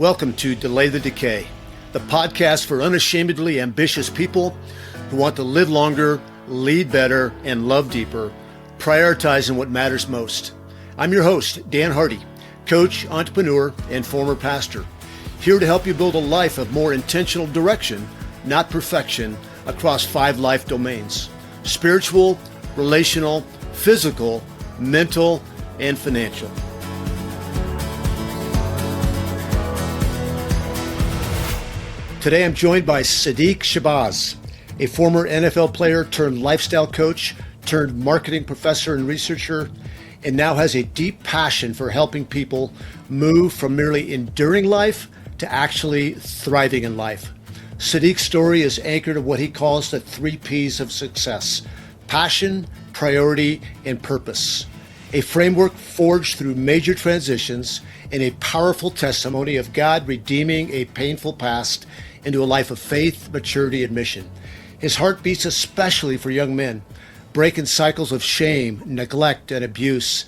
Welcome to Delay the Decay, the podcast for unashamedly ambitious people who want to live longer, lead better, and love deeper, prioritizing what matters most. I'm your host, Dan Hardy, coach, entrepreneur, and former pastor, here to help you build a life of more intentional direction, not perfection, across 5 life domains: spiritual, relational, physical, mental, and financial. Today I'm joined by Siddeeq Shabazz, a former NFL player turned lifestyle coach turned marketing professor and researcher, and now has a deep passion for helping people move from merely enduring life to actually thriving in life. Siddeeq's story is anchored in what he calls the 3 P's of success: passion, priority, and purpose. A framework forged through major transitions and a powerful testimony of God redeeming a painful past into a life of faith, maturity, and mission. His heart beats especially for young men, breaking cycles of shame, neglect, and abuse,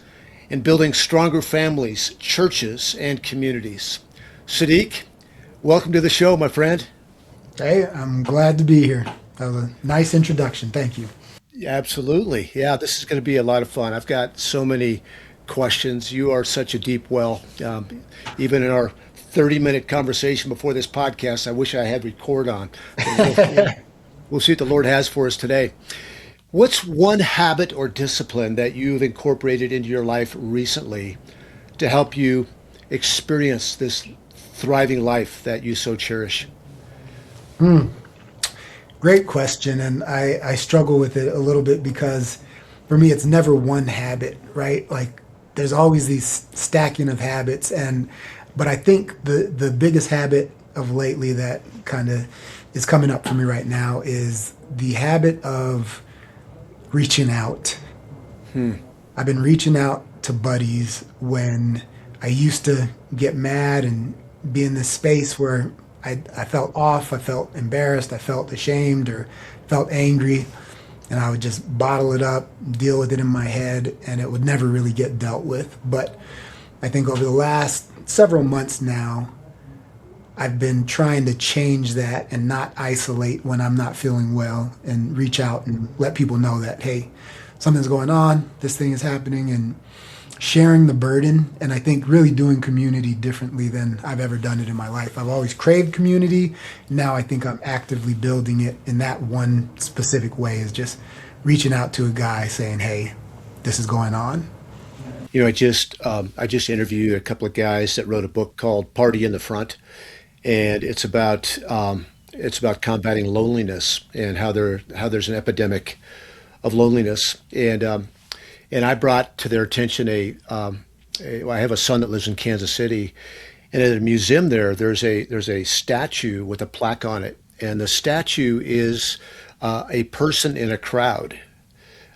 and building stronger families, churches, and communities. Siddeeq, welcome to the show, my friend. Hey, I'm glad to be here. That was a nice introduction. Thank you. Absolutely. Yeah, this is going to be a lot of fun. I've got so many questions. You are such a deep well. Even in our 30-minute conversation before this podcast, I wish I had record on. We'll see what the Lord has for us today. What's one habit or discipline that you've incorporated into your life recently to help you experience this thriving life that you so cherish? Great question. And I struggle with it a little bit because for me, it's never one habit, right? Like there's always these stacking of habits. But I think the biggest habit of lately that kind of is coming up for me right now is the habit of reaching out. I've been reaching out to buddies when I used to get mad and be in this space where I felt off, I felt embarrassed, I felt ashamed or felt angry, and I would just bottle it up, deal with it in my head, and it would never really get dealt with. But I think over the last several months now, I've been trying to change that and not isolate when I'm not feeling well and reach out and let people know that, hey, something's going on, this thing is happening, and sharing the burden. And I think really doing community differently than I've ever done it in my life. I've always craved community. Now I think I'm actively building it in that one specific way, is just reaching out to a guy saying, hey, this is going on. You know, I just interviewed a couple of guys that wrote a book called Party in the Front, and it's about combating loneliness and how there's an epidemic of loneliness. And I brought to their attention I have a son that lives in Kansas City, and at a museum there's a statue with a plaque on it, and the statue is a person in a crowd.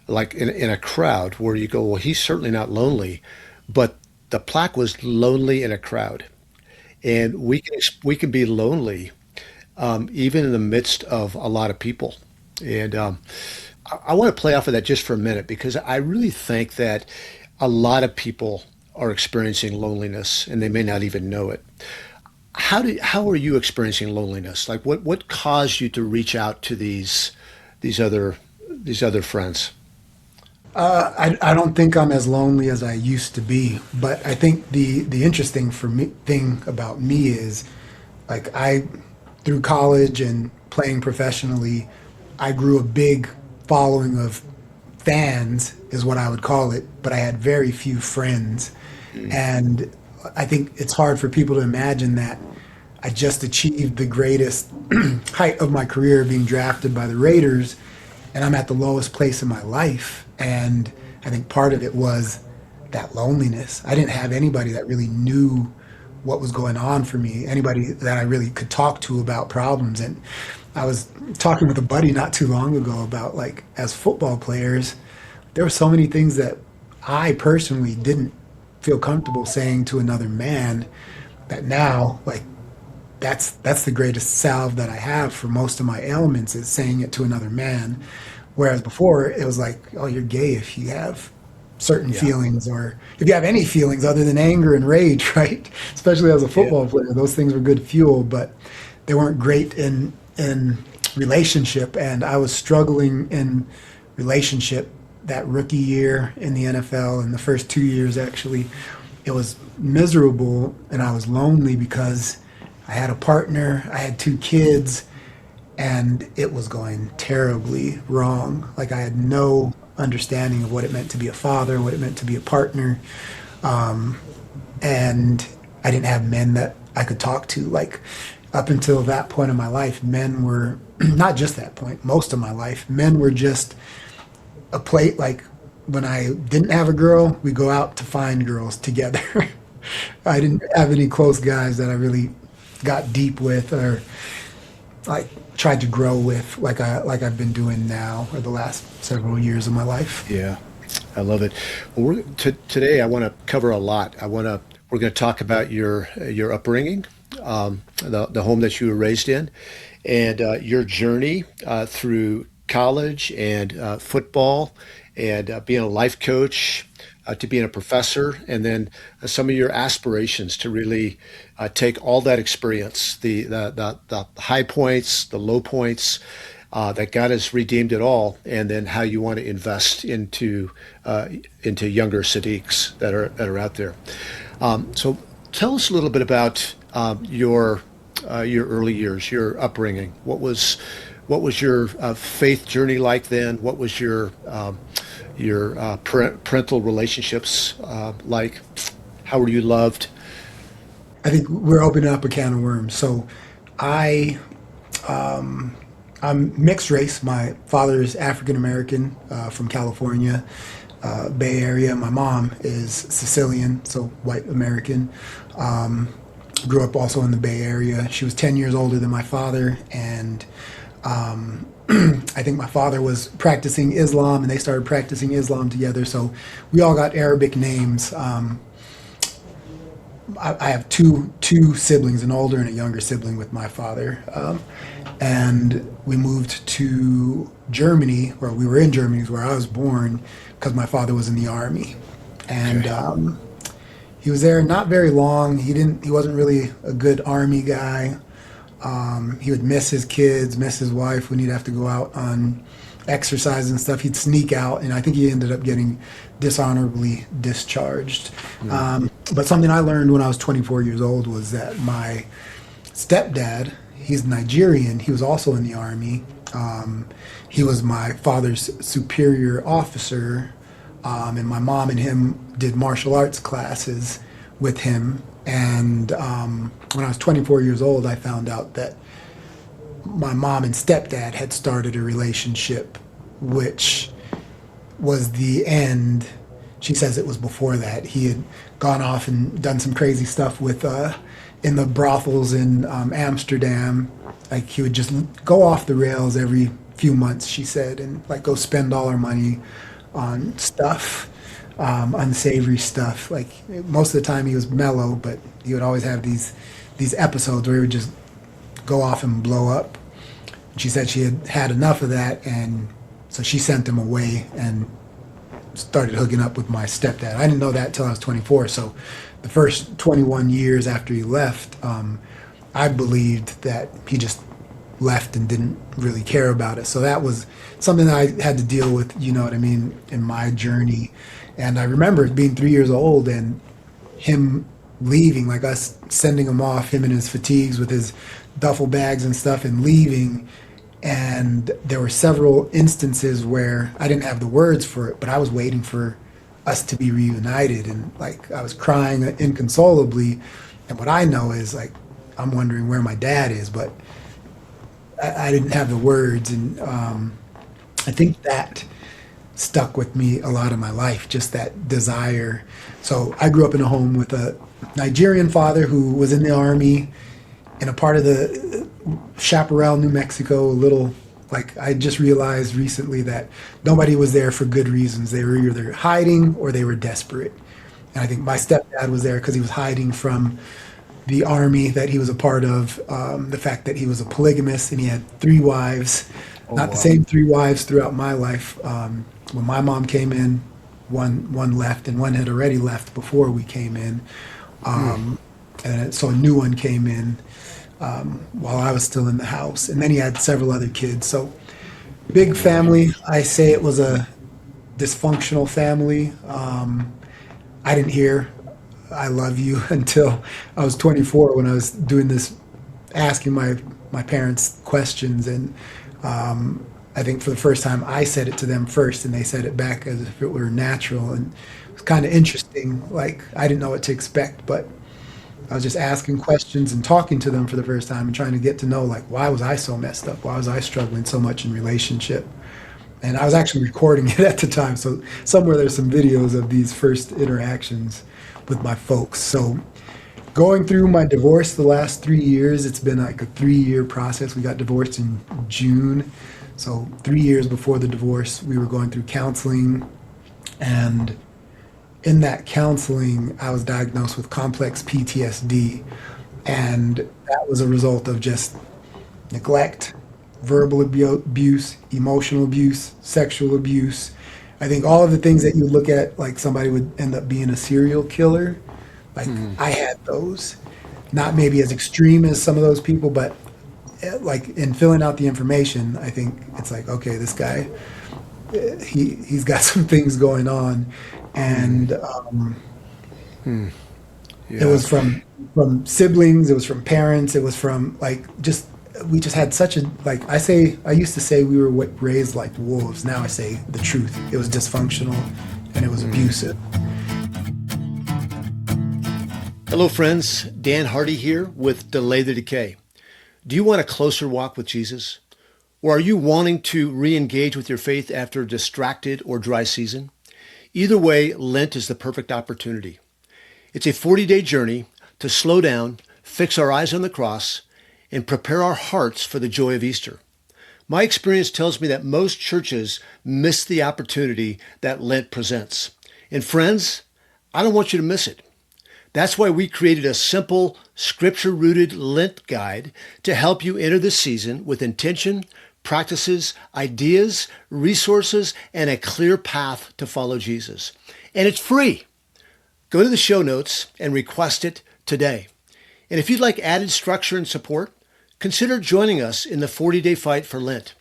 Like in a crowd where you go, well, he's certainly not lonely, but the plaque was lonely in a crowd. And we can be lonely even in the midst of a lot of people. And I want to play off of that just for a minute, because I really think that a lot of people are experiencing loneliness and they may not even know it. How are you experiencing loneliness? Like what caused you to reach out to these other friends? I don't think I'm as lonely as I used to be, but I think the interesting thing about me is, like, through college and playing professionally, I grew a big following of fans, is what I would call it, but I had very few friends. And I think it's hard for people to imagine that I just achieved the greatest height of my career, being drafted by the Raiders, and I'm at the lowest place in my life. And I think part of it was that loneliness. I didn't have anybody that really knew what was going on for me, anybody that I really could talk to about problems. And I was talking with a buddy not too long ago about, like, as football players, there were so many things that I personally didn't feel comfortable saying to another man that now, like, that's the greatest salve that I have for most of my ailments, is saying it to another man. Whereas before it was like, oh, you're gay if you have certain Yeah. feelings, or if you have any feelings other than anger and rage, right? Especially as a Yeah. football player, those things were good fuel, but they weren't great in relationship. And I was struggling in relationship that rookie year in the NFL, and the first 2 years actually. It was miserable, and I was lonely because I had a partner, I had two kids, and it was going terribly wrong. Like I had no understanding of what it meant to be a father, what it meant to be a partner, and I didn't have men that I could talk to. Like up until that point in my life, men were not just that point, most of my life, men were just a plate. Like when I didn't have a girl, we go out to find girls together. I didn't have any close guys that I really got deep with or like tried to grow with like I've been doing now or the last several years of my life. Yeah. I love it. Well, today I want to cover a lot. We're going to talk about your upbringing, the home that you were raised in, and your journey through college and football, and being a life coach, to being a professor, and then some of your aspirations to really take all that experience, the high points, the low points, that God has redeemed it all, and then how you want to invest uh, into younger Siddiqs that are out there. So tell us a little bit about your early years, your upbringing. What was your faith journey like then? What was your parental relationships like? How were you loved? I think we're opening up a can of worms. So I I'm mixed race. My father is African American from California, Bay Area. My mom is Sicilian, so white American. Um, Grew up also in the Bay Area. She was 10 years older than my father, and I think my father was practicing Islam, and they started practicing Islam together. So we all got Arabic names. I have two siblings, an older and a younger sibling with my father, and we moved to Germany, or we were in Germany, is where I was born, because my father was in the army, and Okay. he was there not very long. He wasn't really a good army guy. He would miss his kids, miss his wife when he'd have to go out on exercise and stuff. He'd sneak out, and I think he ended up getting dishonorably discharged. Mm. But something I learned when I was 24 years old was that my stepdad, he's Nigerian, he was also in the army. He was my father's superior officer, and my mom and him did martial arts classes with him. And when I was 24 years old, I found out that my mom and stepdad had started a relationship, which was the end. She says it was before that. He had gone off and done some crazy stuff with in the brothels in Amsterdam. Like he would just go off the rails every few months, she said, and like go spend all our money on stuff, unsavory stuff. Like most of the time he was mellow, but he would always have these episodes where he would just go off and blow up. She said she had had enough of that, and so she sent him away and started hooking up with my stepdad. I didn't know that till I was 24. So the first 21 years after he left, I believed that he just left and didn't really care about it. So that was something that I had to deal with, you know what I mean, in my journey. And I remember being 3 years old and him leaving, like us sending him off, him and his fatigues with his duffel bags and stuff, and leaving. And there were several instances where I didn't have the words for it, but I was waiting for us to be reunited. And like I was crying inconsolably. And what I know is like, I'm wondering where my dad is, but I didn't have the words. And I think that stuck with me a lot of my life, just that desire. So I grew up in a home with a Nigerian father who was in the army in a part of the Chaparral, New Mexico, a little like I just realized recently that nobody was there for good reasons. They were either hiding or they were desperate. And I think my stepdad was there because he was hiding from the army that he was a part of, the fact that he was a polygamist and he had three wives, Oh not the wow. same three wives throughout my life. When my mom came in, one left, and one had already left before we came in. And so a new one came in while I was still in the house, and then he had several other kids. So big family. I say it was a dysfunctional family. I didn't hear "I love you" until I was 24 when I was doing this, asking my parents questions, and I think for the first time I said it to them first, and they said it back as if it were natural, and it was kind of interesting. Like I didn't know what to expect, but I was just asking questions and talking to them for the first time and trying to get to know, like, why was I so messed up? Why was I struggling so much in relationship? And I was actually recording it at the time, so somewhere there's some videos of these first interactions with my folks. So going through my divorce the last 3 years, it's been like a 3 year process. We got divorced in June. So 3 years before the divorce, we were going through counseling. And in that counseling, I was diagnosed with complex PTSD. And that was a result of just neglect, verbal abuse, emotional abuse, sexual abuse. I think all of the things that you look at, like somebody would end up being a serial killer, like I had those. Not maybe as extreme as some of those people, but like in filling out the information, I think it's like, okay, this guy, he's got some things going on, and it Yeah. was from siblings, it was from parents, it was from like just we just had such a like I used to say we were raised like wolves. Now I say the truth. It was dysfunctional and it was abusive. Hello, friends. Dan Hardy here with Delay the Decay. Do you want a closer walk with Jesus? Or are you wanting to re-engage with your faith after a distracted or dry season? Either way, Lent is the perfect opportunity. It's a 40-day journey to slow down, fix our eyes on the cross, and prepare our hearts for the joy of Easter. My experience tells me that most churches miss the opportunity that Lent presents. And friends, I don't want you to miss it. That's why we created a simple, scripture-rooted Lent guide to help you enter the season with intention, practices, ideas, resources, and a clear path to follow Jesus. And it's free. Go to the show notes and request it today. And if you'd like added structure and support, consider joining us in the 40-day fight for Lent.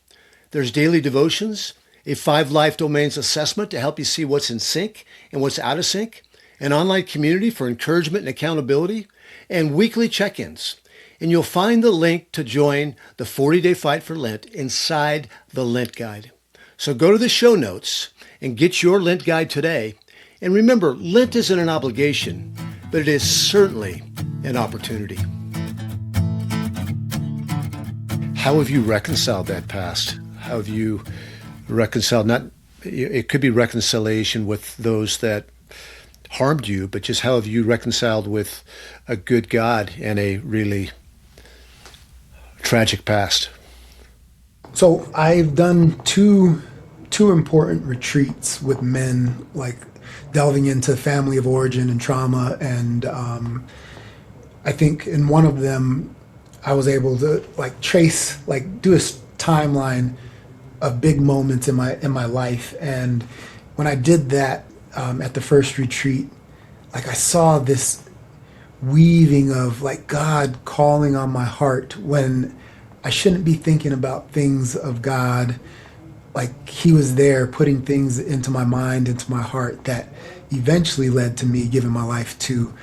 There's daily devotions, a 5 life domains assessment to help you see what's in sync and what's out of sync, an online community for encouragement and accountability, and weekly check-ins. And you'll find the link to join the 40-day fight for Lent inside the Lent guide. So go to the show notes and get your Lent guide today. And remember, Lent isn't an obligation, but it is certainly an opportunity. How have you reconciled that past? How have you reconciled, not, it could be reconciliation with those that harmed you, but just how have you reconciled with a good God and a really tragic past? So I've done two important retreats with men, like delving into family of origin and trauma, and I think in one of them I was able to like trace, like do a timeline of big moments in my life. And when I did that at the first retreat, like I saw this weaving of like God calling on my heart when I shouldn't be thinking about things of God. Like he was there putting things into my mind, into my heart that eventually led to me giving my life to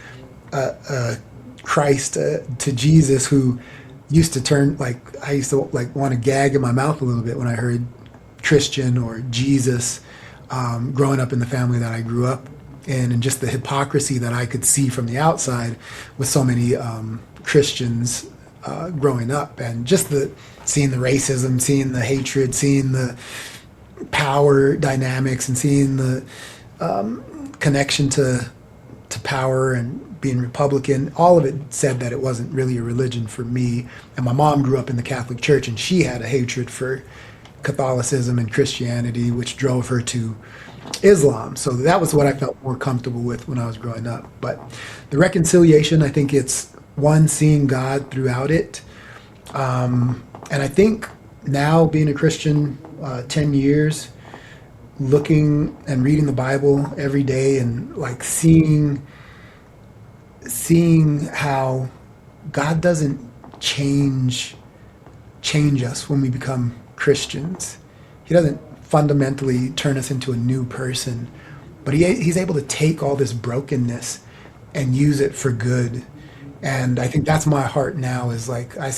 Christ, to Jesus, who used to turn like I used to like want to gag in my mouth a little bit when I heard Christian or Jesus, growing up in the family that I grew up in, and just the hypocrisy that I could see from the outside with so many Christians growing up, and just the seeing the racism, seeing the hatred, seeing the power dynamics, and seeing the connection to power and being Republican. All of it said that it wasn't really a religion for me. And my mom grew up in the Catholic Church, and she had a hatred for Catholicism and Christianity, which drove her to Islam. So that was what I felt more comfortable with when I was growing up. But the reconciliation, I think it's one, seeing God throughout it. And I think now being a Christian 10 years, looking and reading the Bible every day and like seeing how God doesn't change change us when we become Christians. He doesn't fundamentally turn us into a new person, but he's able to take all this brokenness and use it for good. And I think that's my heart now is like I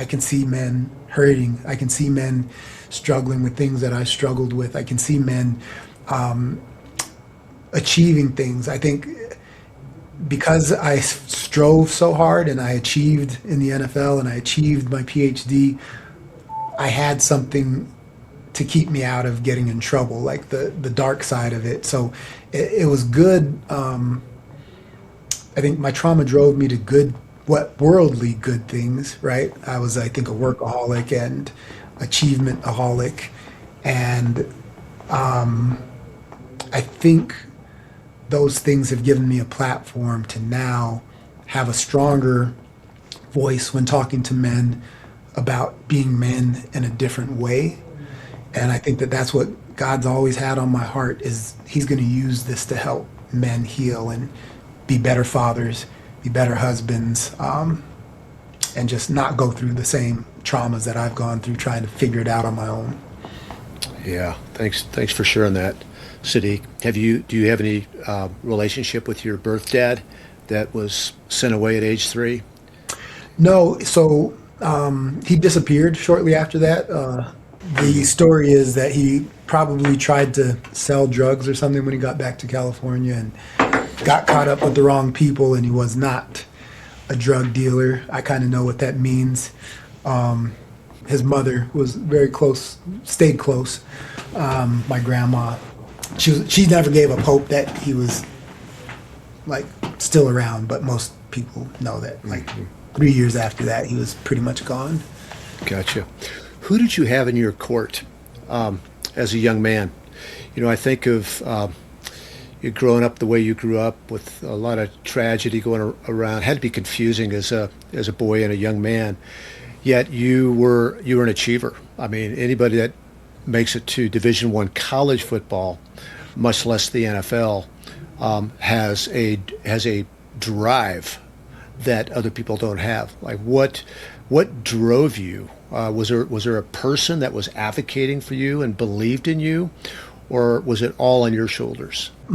can see men hurting. I can see men struggling with things that I struggled with. I can see men achieving things. I think because I strove so hard and I achieved in the NFL and I achieved my PhD, I had something to keep me out of getting in trouble, like the dark side of it. So it was good. I think my trauma drove me to good, what worldly good things, right? I was, I think, a workaholic and achievementaholic, and I think those things have given me a platform to now have a stronger voice when talking to men about being men in a different way. And I think that that's what God's always had on my heart is he's going to use this to help men heal and be better fathers, be better husbands, and just not go through the same traumas that I've gone through trying to figure it out on my own. Yeah, thanks for sharing that, Siddeeq. Do you have any relationship with your birth dad that was sent away at age 3? No, so he disappeared shortly after that. The story is that he probably tried to sell drugs or something when he got back to California and got caught up with the wrong people, and he was not a drug dealer. I kind of know what that means. His mother was very close, stayed close. My grandma, she never gave up hope that he was like still around, but most people know that like 3 years after that, he was pretty much gone. Gotcha. Who did you have in your court as a young man? You know, I think of you growing up the way you grew up with a lot of tragedy going around. Had to be confusing as a boy and a young man. Yet you were an achiever. I mean, anybody that makes it to Division I college football, much less the NFL, has a drive that other people don't have. Like what drove you? Was there a person that was advocating for you and believed in you, or was it all on your shoulders? I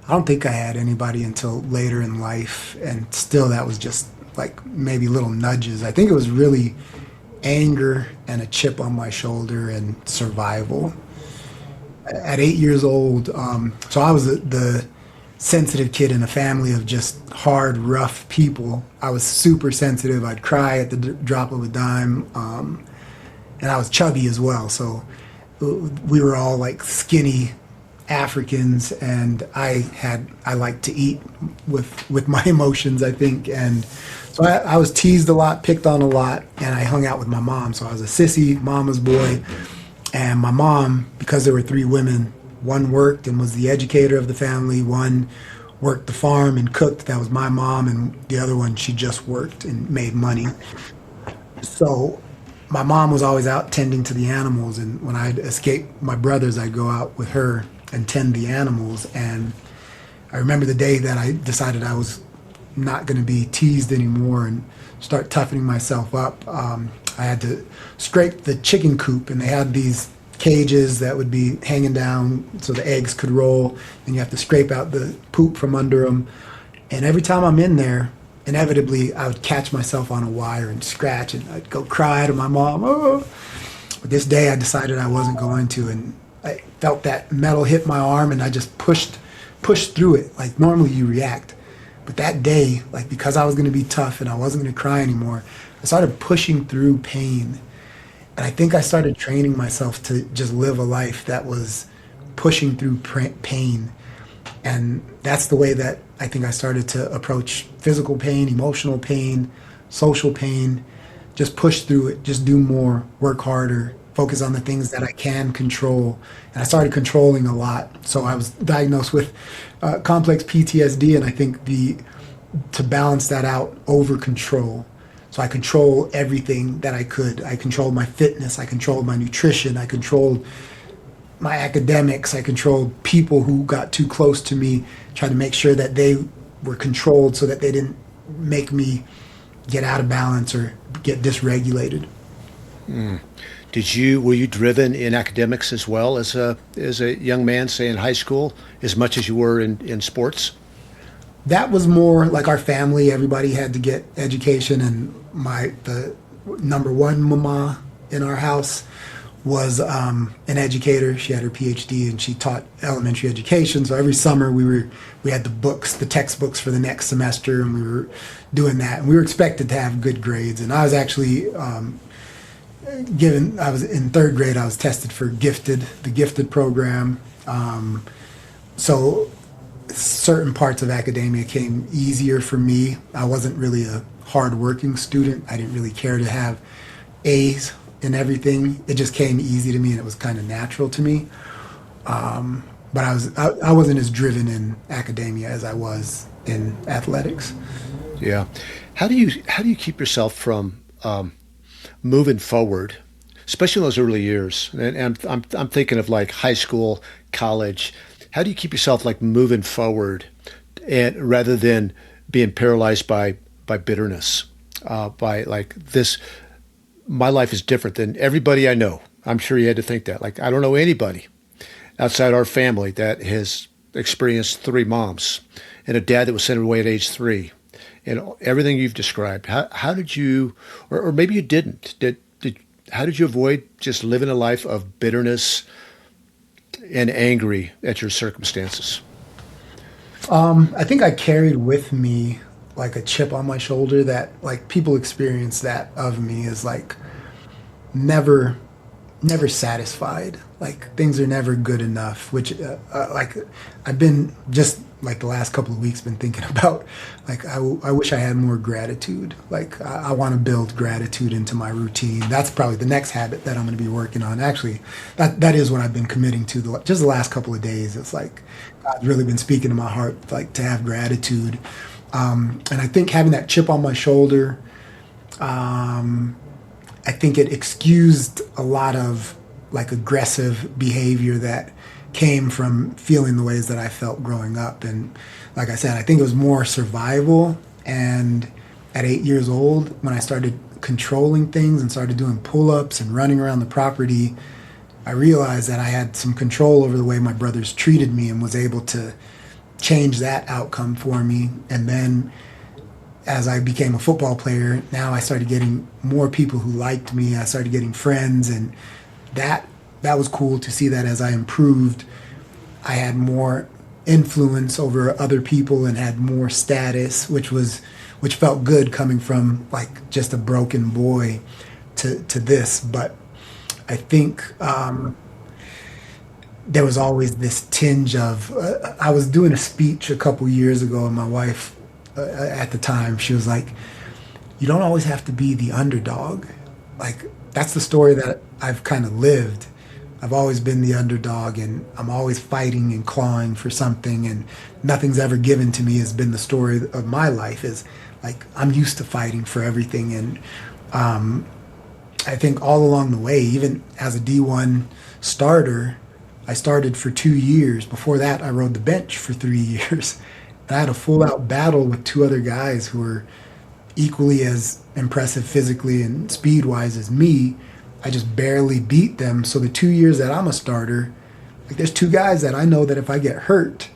don't think I had anybody until later in life, and still that was just like maybe little nudges. I think it was really anger and a chip on my shoulder and survival. At 8 years old, so I was the sensitive kid in a family of just hard, rough people. I was super sensitive. I'd cry at the drop of a dime, and I was chubby as well. So we were all like skinny Africans, and I liked to eat with my emotions, I think, and so I was teased a lot, picked on a lot, and I hung out with my mom. So I was a sissy mama's boy, and my mom, because there were 3 women, one worked and was the educator of the family, one worked the farm and cooked. That was my mom, and the other one she just worked and made money. So my mom was always out tending to the animals, and when I'd escape my brothers, I'd go out with her and tend the animals. And I remember the day that I decided I was not going to be teased anymore and start toughening myself up. I had to scrape the chicken coop, and they had these cages that would be hanging down so the eggs could roll, and you have to scrape out the poop from under them. And every time I'm in there, inevitably I would catch myself on a wire and scratch, and I'd go cry to my mom. Oh. But this day I decided I wasn't going to, and I felt that metal hit my arm, and I just pushed through it. Like normally you react, but that day, like because I was going to be tough and I wasn't going to cry anymore, I started pushing through pain. And I think I started training myself to just live a life that was pushing through pain. And that's the way that I think I started to approach physical pain, emotional pain, social pain. Just push through it, just do more, work harder, focus on the things that I can control. And I started controlling a lot. So I was diagnosed with complex PTSD, and I think to balance that out, over control. So I control everything that I could. I controlled my fitness. I controlled my nutrition. I controlled my academics. I controlled people who got too close to me, tried to make sure that they were controlled so that they didn't make me get out of balance or get dysregulated. Were you driven in academics as well as a young man, say in high school, as much as you were in sports? That was more like our family. Everybody had to get education, and the number one mama in our house was an educator. She had her PhD and she taught elementary education. So every summer we had the textbooks for the next semester, and we were doing that. And we were expected to have good grades. And I was actually I was in third grade. I was tested for the gifted program. So certain parts of academia came easier for me. I wasn't really a hardworking student. I didn't really care to have A's in everything. It just came easy to me, and it was kind of natural to me. But I wasn't as driven in academia as I was in athletics. Yeah. How do you keep yourself from moving forward, especially in those early years? And I'm thinking of like high school, college. How do you keep yourself like moving forward, and rather than being paralyzed by bitterness, by like this? My life is different than everybody I know. I'm sure you had to think that. Like I don't know anybody outside our family that has experienced three moms and a dad that was sent away at age 3, and everything you've described. How did you, or maybe you didn't? How did you avoid just living a life of bitterness and angry at your circumstances? I think I carried with me like a chip on my shoulder that like people experience that of me is like never never satisfied. Like things are never good enough, which like I've been just like the last couple of weeks been thinking about like I wish I had more gratitude. Like I want to build gratitude into my routine. That's probably the next habit that I'm going to be working on. Actually, that is what I've been committing to just the last couple of days. It's like God's really been speaking to my heart, like to have gratitude. And I think having that chip on my shoulder, I think it excused a lot of like aggressive behavior that came from feeling the ways that I felt growing up. And like I said, I think it was more survival. And at 8 years old, when I started controlling things and started doing pull-ups and running around the property, I realized that I had some control over the way my brothers treated me and was able to change that outcome for me. And then as I became a football player, now I started getting more people who liked me. I started getting friends, and that was cool to see that as I improved, I had more influence over other people and had more status, which felt good coming from like just a broken boy to this. But I think there was always this tinge of I was doing a speech a couple years ago, and my wife at the time, she was like, you don't always have to be the underdog. Like that's the story that I've kind of lived. I've always been the underdog, and I'm always fighting and clawing for something, and nothing's ever given to me has been the story of my life. Is like I'm used to fighting for everything. And I think all along the way, even as a D1 starter, I started for 2 years. Before that, I rode the bench for 3 years. And I had a full out battle with two other guys who were equally as impressive physically and speed wise as me. I just barely beat them. So the 2 years that I'm a starter, like there's two guys that I know that if I get hurt,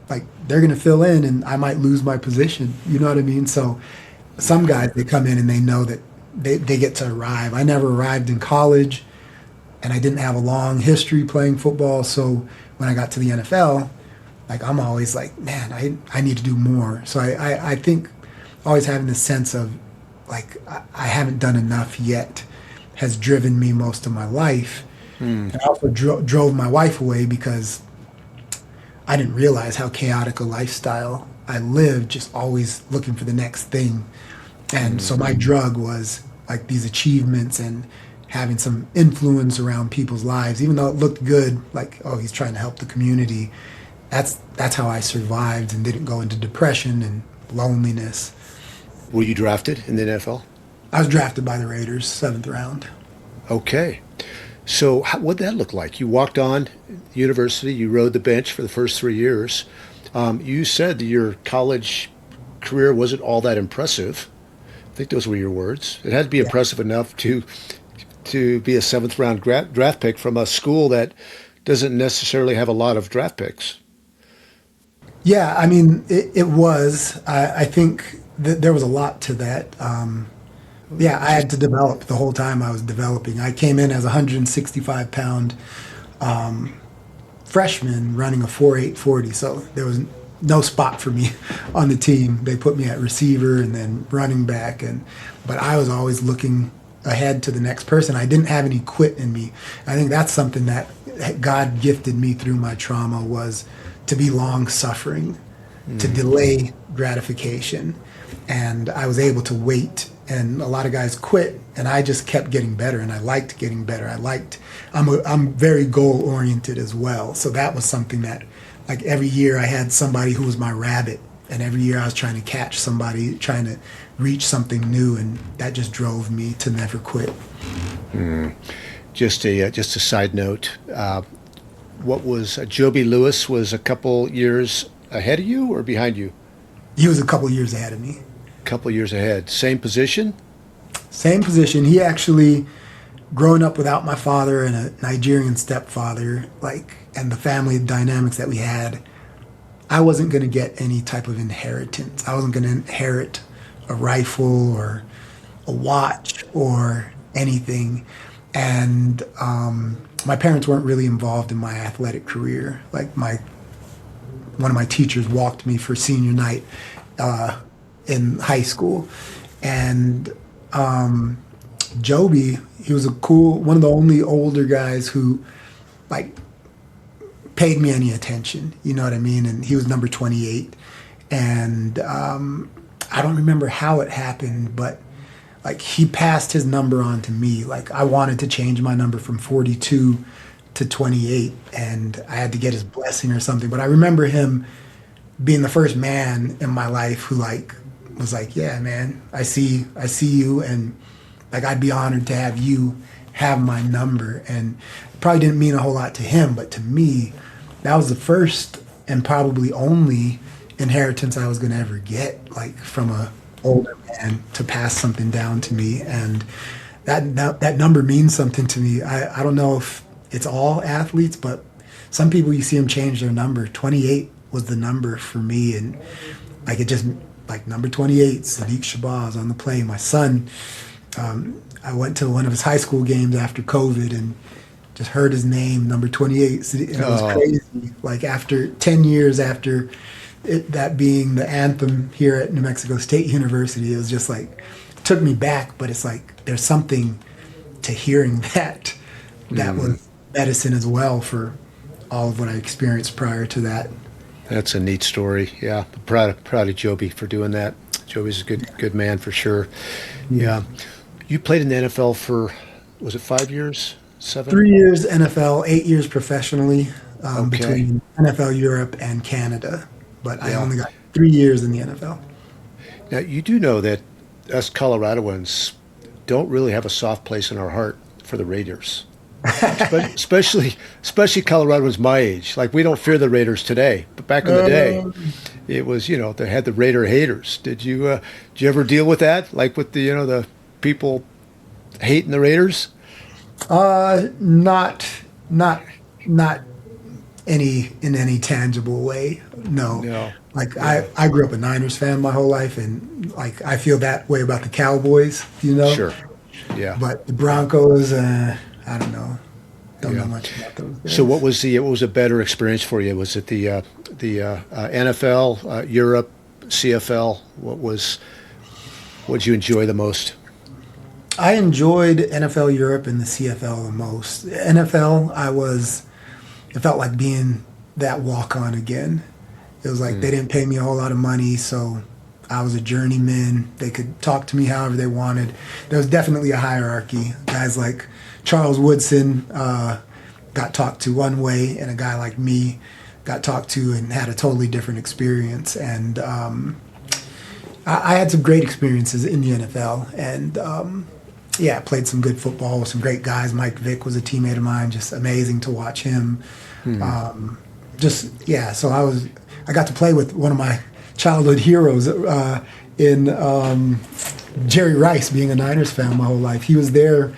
like they're gonna fill in and I might lose my position. You know what I mean? So some guys they come in and they know that they get to arrive. I never arrived in college, and I didn't have a long history playing football. So when I got to the NFL, like I'm always like, man, I need to do more. So I think always having this sense of like I haven't done enough yet has driven me most of my life. Hmm. And I also drove my wife away because I didn't realize how chaotic a lifestyle I lived, just always looking for the next thing. And so my drug was like these achievements and having some influence around people's lives, even though it looked good, like, oh, he's trying to help the community. That's how I survived and didn't go into depression and loneliness. Were you drafted in the NFL? I was drafted by the Raiders, seventh round. Okay. So what'd that look like? You walked on university, you rode the bench for the first 3 years. You said that your college career wasn't all that impressive. I think those were your words. It had to be Yeah. impressive enough to be a seventh round draft pick from a school that doesn't necessarily have a lot of draft picks. Yeah, I mean, it was. I think that there was a lot to that. Yeah, I Just had to develop the whole time I was developing. I came in as a 165-pound freshman running a 4.8 40, so there was no spot for me on the team. They put me at receiver and then running back, and but I was always looking ahead to the next person. I didn't have any quit in me. I think that's something that God gifted me through my trauma was to be long suffering, to delay gratification, and I was able to wait. And a lot of guys quit, and I just kept getting better, and I liked getting better. I'm very goal oriented as well, so that was something that, like every year, I had somebody who was my rabbit, and every year I was trying to catch somebody, trying to reach something new, and that just drove me to never quit. just a side note. What was Joby Lewis was a couple years ahead of you or behind you? He was a couple years ahead of me. A couple years ahead. Same position? Same position. He actually, growing up without my father and a Nigerian stepfather, like, and the family dynamics that we had, I wasn't going to get any type of inheritance. I wasn't going to inherit a rifle or a watch or anything. And my parents weren't really involved in my athletic career. Like one of my teachers walked me for senior night in high school, and Joby, he was one of the only older guys who like paid me any attention. You know what I mean? And he was number 28, and I don't remember how it happened, but like he passed his number on to me. Like I wanted to change my number from 42 to 28, and I had to get his blessing or something. But I remember him being the first man in my life who like was like, "Yeah, man, I see you, and like I'd be honored to have you have my number." And it probably didn't mean a whole lot to him, but to me, that was the first and probably only inheritance I was going to ever get, like from a older man to pass something down to me. And that number means something to me. I don't know if it's all athletes, but some people you see them change their number. 28 was the number for me, and like it just like number 28, Siddeeq Shabazz on the plane. My son, I went to one of his high school games after COVID and just heard his name, number 28, and it was Oh, crazy. Like after 10 years after that being the anthem here at New Mexico State University, it was just like it took me back. But it's like there's something to hearing that was medicine as well for all of what I experienced prior to that. that's a neat story. Yeah, proud of Joby for doing that. Joby's a good man for sure. Yeah. Yeah, you played in the NFL for was it 5 years, seven? 3 years NFL, 8 years professionally, Okay, between NFL Europe and Canada. But I yeah. only got 3 years in the NFL. Now you do know that us Coloradoans don't really have a soft place in our heart for the Raiders. Especially Coloradoans my age. Like we don't fear the Raiders today, but back in the day, it was they had the Raider haters. Did you ever deal with that? Like with the people hating the Raiders? Not, not, not in any tangible way. No. No. Like Yeah. I grew up a Niners fan my whole life, and like I feel that way about the Cowboys, Sure. Yeah. But the Broncos, I don't know. Don't know Yeah. much about those So guys. what was a better experience for you? Was it the NFL, Europe, CFL? What did you enjoy the most? I enjoyed NFL Europe and the CFL the most. NFL, it felt like being that walk on again. It was like they didn't pay me a whole lot of money, so I was a journeyman. They could talk to me however they wanted. There was definitely a hierarchy. Guys like Charles Woodson got talked to one way, and a guy like me got talked to and had a totally different experience. And I had some great experiences in the NFL, and Yeah, played some good football with some great guys. Mike Vick was a teammate of mine. Just amazing to watch him. Just yeah. So I got to play with one of my childhood heroes in Jerry Rice. Being a Niners fan my whole life, he was there.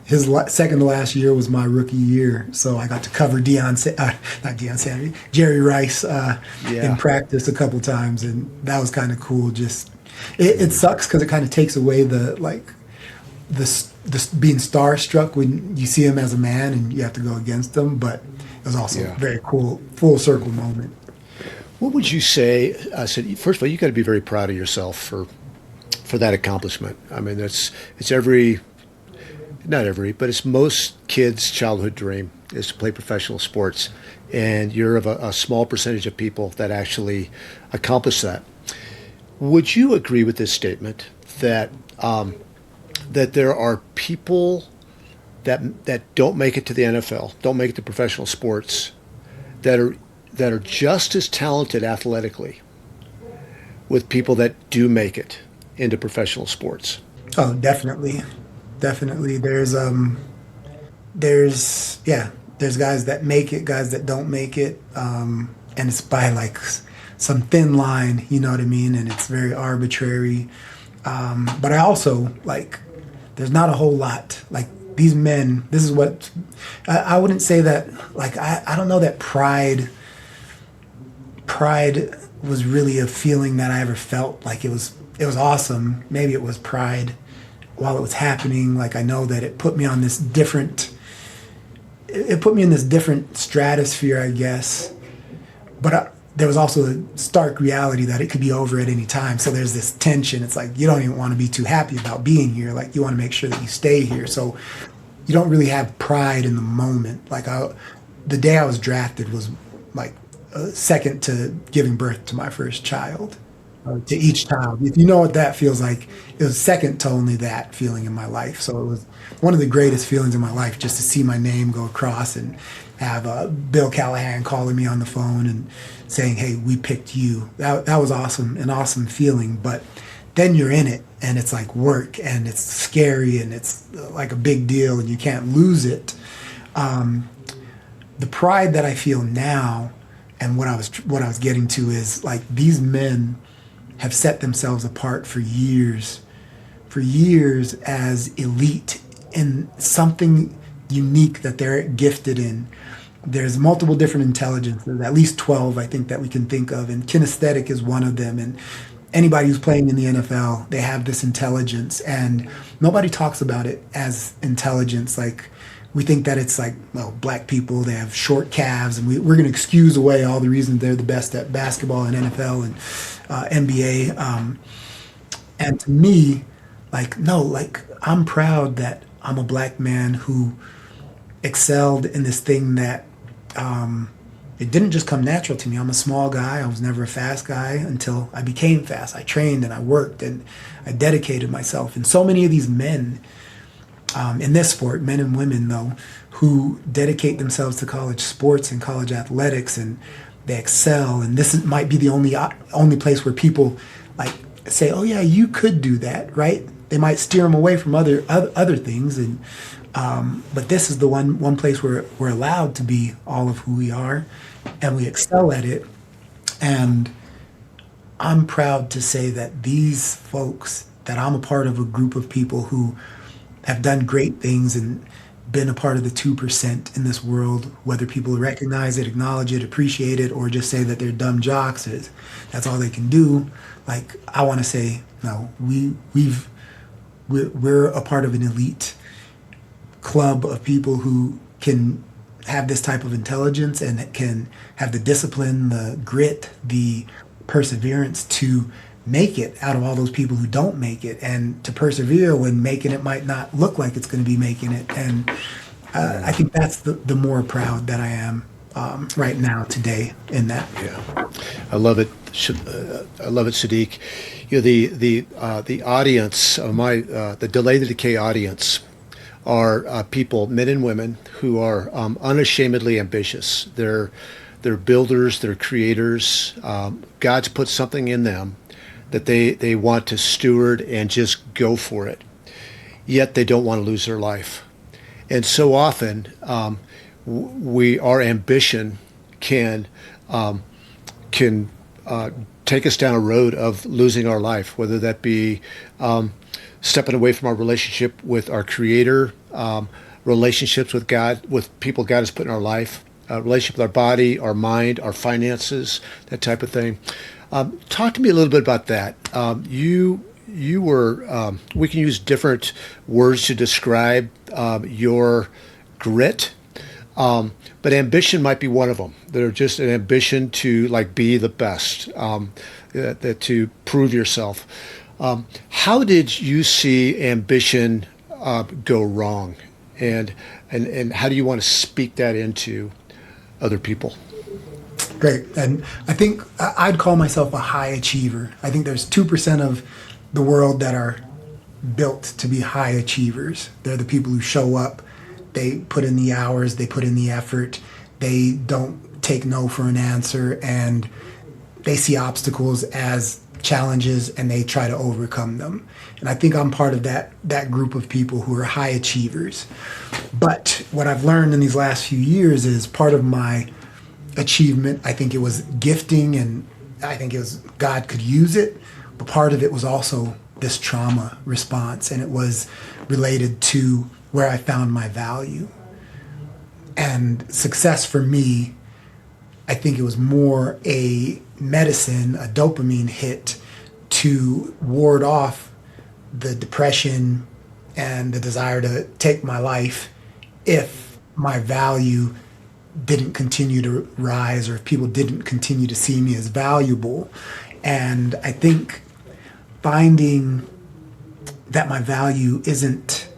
His second to last year was my rookie year, so I got to cover not Deion Sanders, Jerry Rice in Yeah, practice a couple times, and that was kind of cool. Just it sucks because it kind of takes away the being starstruck when you see him as a man and you have to go against him, but it was also a yeah. very cool full circle moment. What would you say? I said, first of all, you got to be very proud of yourself for that accomplishment. I mean, it's every not every, but it's most kids' childhood dream is to play professional sports, and you're of a small percentage of people that actually accomplish that. Would you agree with this statement that that there are people that don't make it to the NFL, don't make it to professional sports, that are just as talented athletically with people that do make it into professional sports? Oh, definitely, definitely. There's yeah, there's guys that make it, guys that don't make it, and it's by like some thin line, you know what I mean, and it's very arbitrary. But I also like there's not a whole lot like these men. This is what I wouldn't say that like I don't know that pride was really a feeling that I ever felt. Like it was awesome. Maybe it was pride while it was happening. Like I know that it put me on this different. It put me in this different stratosphere, I guess. But there was also a stark reality that it could be over at any time. So there's this tension. It's like you don't even want to be too happy about being here. Like you want to make sure that you stay here. So you don't really have pride in the moment. The day I was drafted was like second to giving birth to my first child. To each child, if you know what that feels like, it was second to only that feeling in my life. So it was one of the greatest feelings in my life just to see my name go across and have Bill Callahan calling me on the phone and saying, "Hey, we picked you." That was awesome, an awesome feeling. But then you're in it, and it's like work, and it's scary, and it's like a big deal, and you can't lose it. The pride that I feel now, and what I was getting to is like these men have set themselves apart for years as elite in something unique that they're gifted in. There's multiple different intelligences, at least 12, I think, that we can think of, and kinesthetic is one of them. And anybody who's playing in the NFL, they have this intelligence, and nobody talks about it as intelligence. Like, we think that it's like, well, black people, they have short calves, and we're going to excuse away all the reasons they're the best at basketball and NFL and NBA. And to me, like, no, like, I'm proud that I'm a black man who excelled in this thing that it didn't just come natural to me. I'm a small guy. I was never a fast guy until I became fast. I trained and I worked and I dedicated myself. And so many of these men in this sport, men and women though, who dedicate themselves to college sports and college athletics, and they excel. And might be the only place where people like say, "Oh yeah, you could do that," right? They might steer them away from other things, and but this is the one place where we're allowed to be all of who we are, and we excel at it. And I'm proud to say that these folks, that I'm a part of a group of people who have done great things and been a part of the 2% in this world, whether people recognize it, acknowledge it, appreciate it, or just say that they're dumb jocks, that's all they can do. Like, I want to say, no, we're a part of an elite club of people who can have this type of intelligence and can have the discipline, the grit, the perseverance to make it out of all those people who don't make it, and to persevere when making it might not look like it's going to be making it. And I think that's the more proud that I am right now today in that. Yeah, I love it. I love it, Siddeeq. You know, the audience of the Delay the Decay audience are people, men and women, who are unashamedly ambitious. They're builders, they're creators. God's put something in them that they want to steward and just go for it. yet they don't want to lose their life. And so often, our ambition can can take us down a road of losing our life, whether that be stepping away from our relationship with our Creator, relationships with God, with people God has put in our life, relationship with our body, our mind, our finances, that type of thing. Talk to me a little bit about that. You were we can use different words to describe your grit, but ambition might be one of them. They're just an ambition to like be the best, to prove yourself. How did you see ambition go wrong, and and how do you want to speak that into other people? Great. And I think I'd call myself a high achiever. I think there's 2% of the world that are built to be high achievers. They're the people who show up, they put in the hours, they put in the effort, they don't take no for an answer, and they see obstacles as challenges and they try to overcome them. And I think I'm part of that group of people who are high achievers. But what I've learned in these last few years is part of my achievement, I think it was gifting, and I think it was God could use it, but part of it was also this trauma response, and it was related to where I found my value. And success for me, I think it was more a medicine, a dopamine hit to ward off the depression and the desire to take my life if my value didn't continue to rise, or if people didn't continue to see me as valuable. And I think finding that my value isn't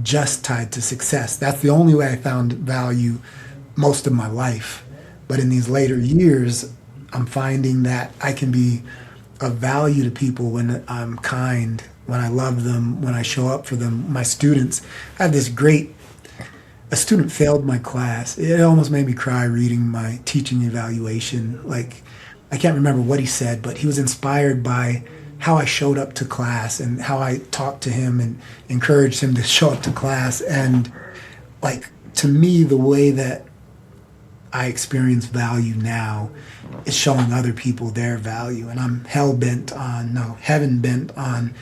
just tied to success. That's the only way I found value most of my life. But in these later years, I'm finding that I can be of value to people when I'm kind, when I love them, when I show up for them. My students, I have this great, a student failed my class. It almost made me cry reading my teaching evaluation. Like, I can't remember what he said, but he was inspired by how I showed up to class and how I talked to him and encouraged him to show up to class. And like, to me, the way that I experience value now is showing other people their value. And I'm hell bent on, no, heaven bent on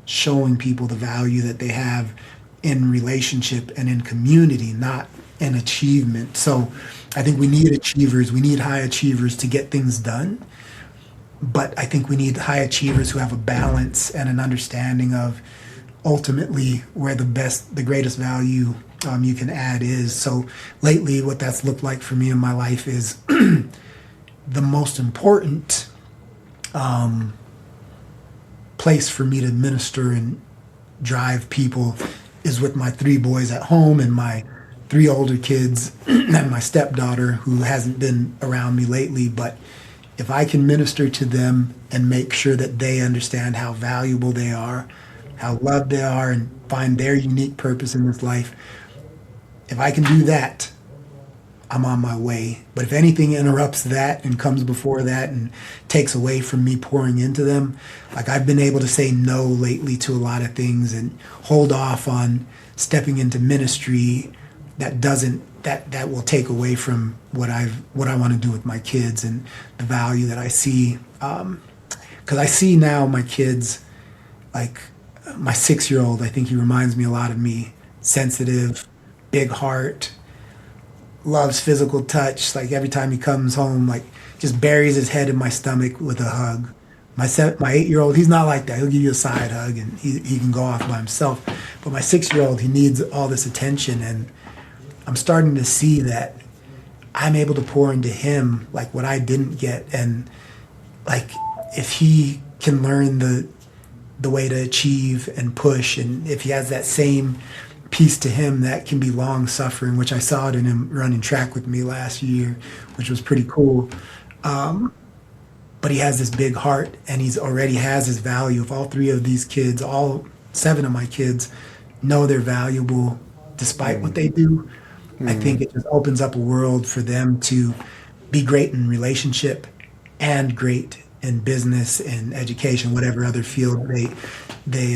showing people the value that they have in relationship and in community, not in achievement. So I think we need achievers, we need high achievers to get things done. But I think we need high achievers who have a balance and an understanding of ultimately where the greatest value you can add is. So lately, what that's looked like for me in my life is the most important place for me to minister and drive people is with my 3 boys at home and my 3 older kids and my stepdaughter who hasn't been around me lately. But if I can minister to them and make sure that they understand how valuable they are, how loved they are, and find their unique purpose in this life, if I can do that, I'm on my way. But if anything interrupts that and comes before that and takes away from me pouring into them, like I've been able to say no lately to a lot of things and hold off on stepping into ministry that will take away from what I want to do with my kids and the value that I see. Because I see now my kids, like my 6-year-old, I think he reminds me a lot of me. Sensitive, big heart, loves physical touch. Like every time he comes home, like just buries his head in my stomach with a hug. My 8-year-old, he's not like that. He'll give you a side hug and he can go off by himself. But my 6-year-old, he needs all this attention, and I'm starting to see that I'm able to pour into him like what I didn't get. And like if he can learn the way to achieve and push, and if he has that same piece to him that can be long suffering, which I saw it in him running track with me last year, which was pretty cool. But he has this big heart, and he's already has his value. If all 3 of these kids, all 7 of my kids, know they're valuable despite what they do, I think it just opens up a world for them to be great in relationship and great in business and education, whatever other field they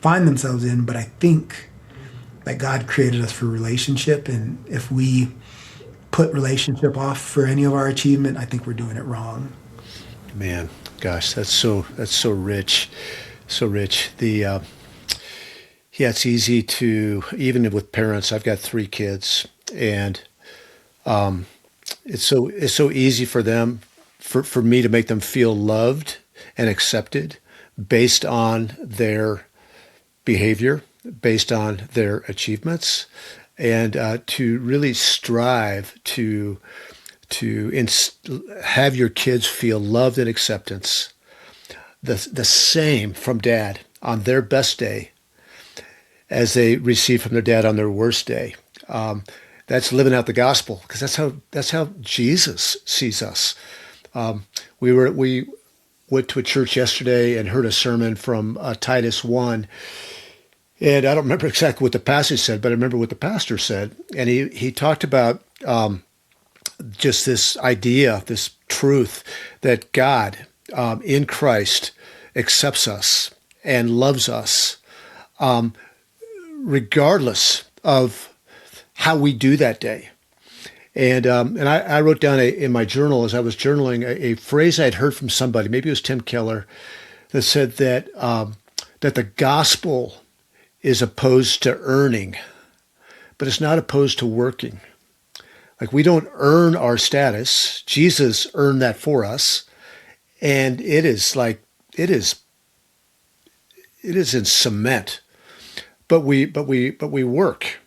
find themselves in. But I think that God created us for relationship, and if we put relationship off for any of our achievement, I think we're doing it wrong. Man, gosh, that's so rich, so rich. The Yeah, it's easy to, even with parents. I've got three kids, and it's so easy for them, for me to make them feel loved and accepted based on their behavior, based on their achievements, and to really strive have your kids feel loved and acceptance, the same from dad on their best day as they receive from their dad on their worst day. That's living out the gospel, because that's how Jesus sees us. We went to a church yesterday and heard a sermon from Titus 1. And I don't remember exactly what the passage said, but I remember what the pastor said. And he talked about just this idea, this truth that God in Christ accepts us and loves us, regardless of how we do that day. And I wrote down in my journal, as I was journaling, a phrase I'd heard from somebody, maybe it was Tim Keller, that said that the gospel is opposed to earning, but it's not opposed to working. Like, we don't earn our status. Jesus earned that for us. And it is in cement. But we work,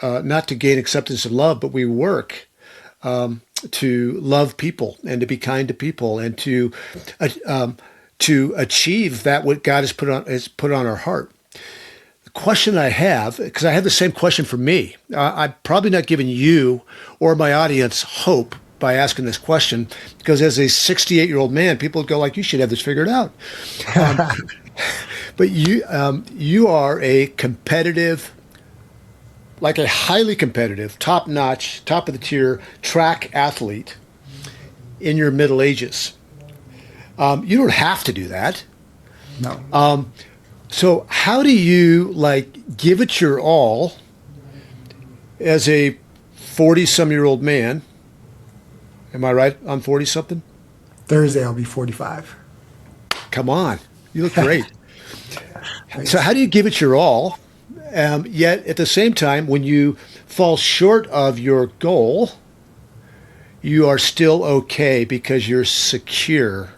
not to gain acceptance and love, but we work to love people and to be kind to people, and to achieve that what God has put on our heart. The question I have, because I have the same question for me, I'm probably not giving you or my audience hope by asking this question, because as a 68-year-old man, people go like, "You should have this figured out." But you are a competitive, like a highly competitive, top-notch, top of the tier track athlete in your middle ages. You don't have to do that. No. So how do you give it your all as a 40-some-year-old man? Am I right? I'm 40 something. Thursday I'll be 45. Come on, you look great. So Thanks. how do you give it your all? Yet at the same time, when you fall short of your goal, you are still okay because you're secure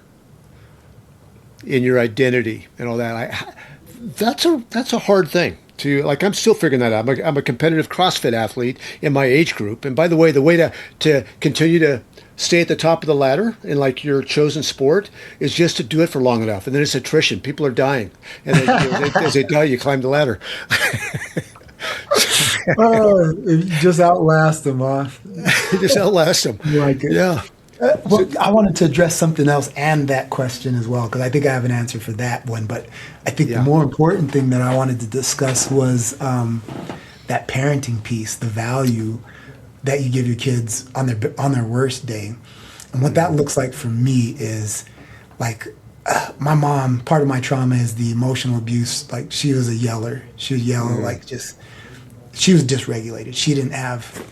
in your identity and all that. That's a hard thing to, I'm still figuring that out. I'm a competitive CrossFit athlete in my age group. And by the way, the way to continue to stay at the top of the ladder in your chosen sport is just to do it for long enough. And then it's attrition. People are dying. And as they die, you climb the ladder. Oh, if you just outlast them, huh? You just outlast them. I like it. Yeah. Well, I wanted to address something else and that question as well, because I think I have an answer for that one. But I think the Yeah. more important thing that I wanted to discuss was that parenting piece, the value that you give your kids on their worst day. And what that looks like for me is like my mom, part of my trauma is the emotional abuse. Like, she was a yeller. She would yell, she was dysregulated. She didn't have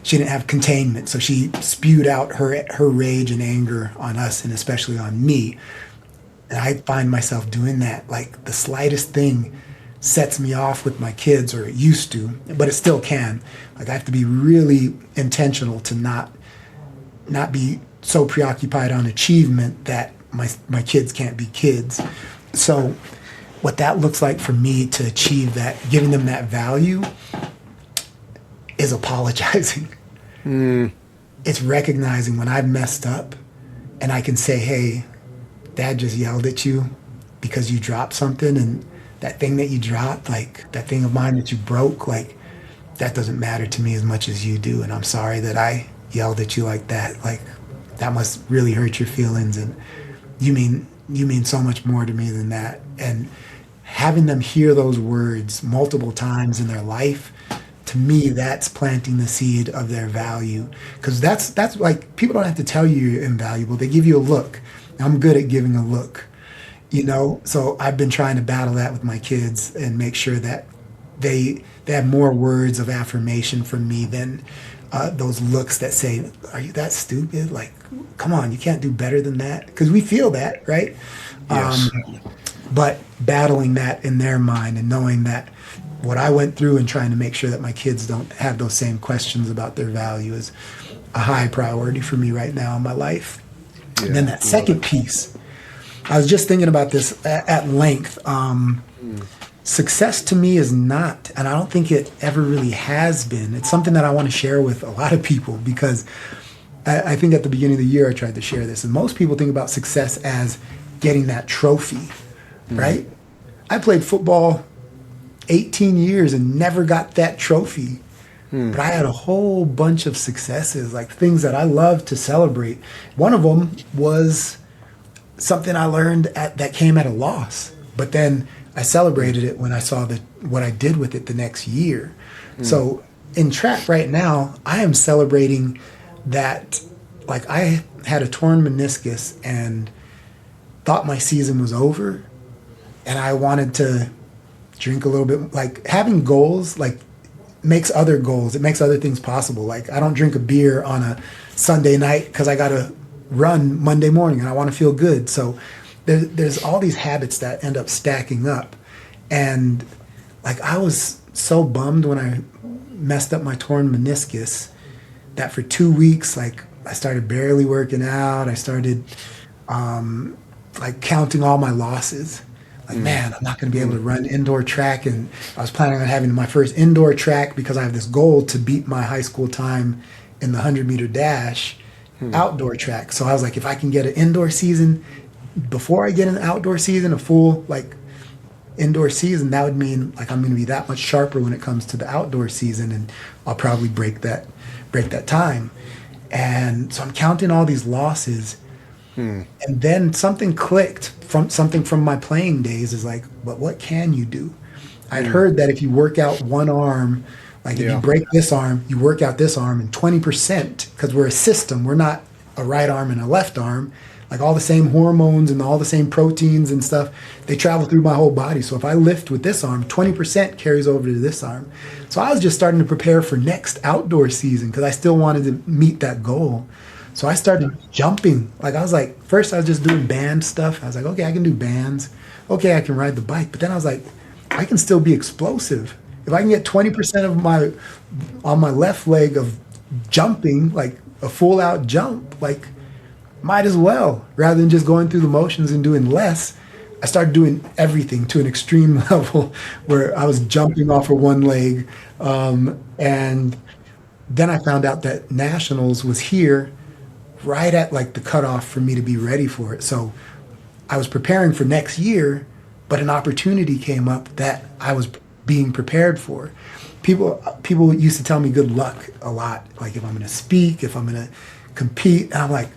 she didn't have containment. So she spewed out her rage and anger on us, and especially on me. And I find myself doing that. Like, the slightest thing sets me off with my kids, or it used to, but it still can. Like, I have to be really intentional to not be so preoccupied on achievement that my kids can't be kids. So what that looks like for me to achieve that, giving them that value, is apologizing. It's recognizing when I've messed up, and I can say, "Hey, Dad just yelled at you because you dropped something, and that thing that you dropped, like that thing of mine that you broke, like that doesn't matter to me as much as you do, and I'm sorry that I yelled at you like that. Like, that must really hurt your feelings, and you mean so much more to me than that." And having them hear those words multiple times in their life, to me, that's planting the seed of their value. Because that's like, people don't have to tell you you're invaluable. They give you a look. I'm good at giving a look. So I've been trying to battle that with my kids and make sure that they have more words of affirmation from me than those looks that say, "Are you that stupid? Like, come on, you can't do better than that." Because we feel that, right? Yes. But battling that in their mind and knowing that what I went through and trying to make sure that my kids don't have those same questions about their value is a high priority for me right now in my life. And then Yeah. that Love it. second piece, I was just thinking about this at length. Success to me is not, and I don't think it ever really has been. It's something that I want to share with a lot of people because I think at the beginning of the year I tried to share this, and most people think about success as getting that trophy, right? I played football 18 years and never got that trophy. But I had a whole bunch of successes, like things that I love to celebrate. One of them was something I learned that came at a loss, but then I celebrated it when I saw what I did with it the next year. So in track right now, I am celebrating that. Like I had a torn meniscus and thought my season was over, and I wanted to drink a little bit. Like having goals, like makes other goals. It makes other things possible. Like I don't drink a beer on a Sunday night because I got to run Monday morning and I want to feel good. So there's all these habits that end up stacking up. And like I was so bummed when I messed up my torn meniscus that for 2 weeks, like I started barely working out. I started like counting all my losses. Like, man, I'm not going to be able to run indoor track. And I was planning on having my first indoor track because I have this goal to beat my high school time in the 100-meter dash outdoor track. So I was like, if I can get an indoor season before I get an outdoor season, a full like indoor season, that would mean like I'm going to be that much sharper when it comes to the outdoor season, and I'll probably break that time. And so I'm counting all these losses, and then something clicked from my playing days is like, but what can you do? I'd heard that if you work out one arm, like if you Yeah. break this arm, you work out this arm, and 20%, because we're a system, we're not a right arm and a left arm, like all the same hormones and all the same proteins and stuff, they travel through my whole body. So if I lift with this arm, 20% carries over to this arm. So I was just starting to prepare for next outdoor season because I still wanted to meet that goal. So I started jumping. Like I was like, first I was just doing band stuff. I was like, okay, I can do bands. Okay, I can ride the bike. But then I was like, I can still be explosive. If I can get 20% of my on my left leg of jumping, like a full out jump, like might as well, rather than just going through the motions and doing less. I started doing everything to an extreme level where I was jumping off of one leg. And then I found out that nationals was here right at like the cutoff for me to be ready for it. So I was preparing for next year, but an opportunity came up that I was being prepared for. People used to tell me good luck a lot, like if I'm going to speak, if I'm going to compete, and I'm like,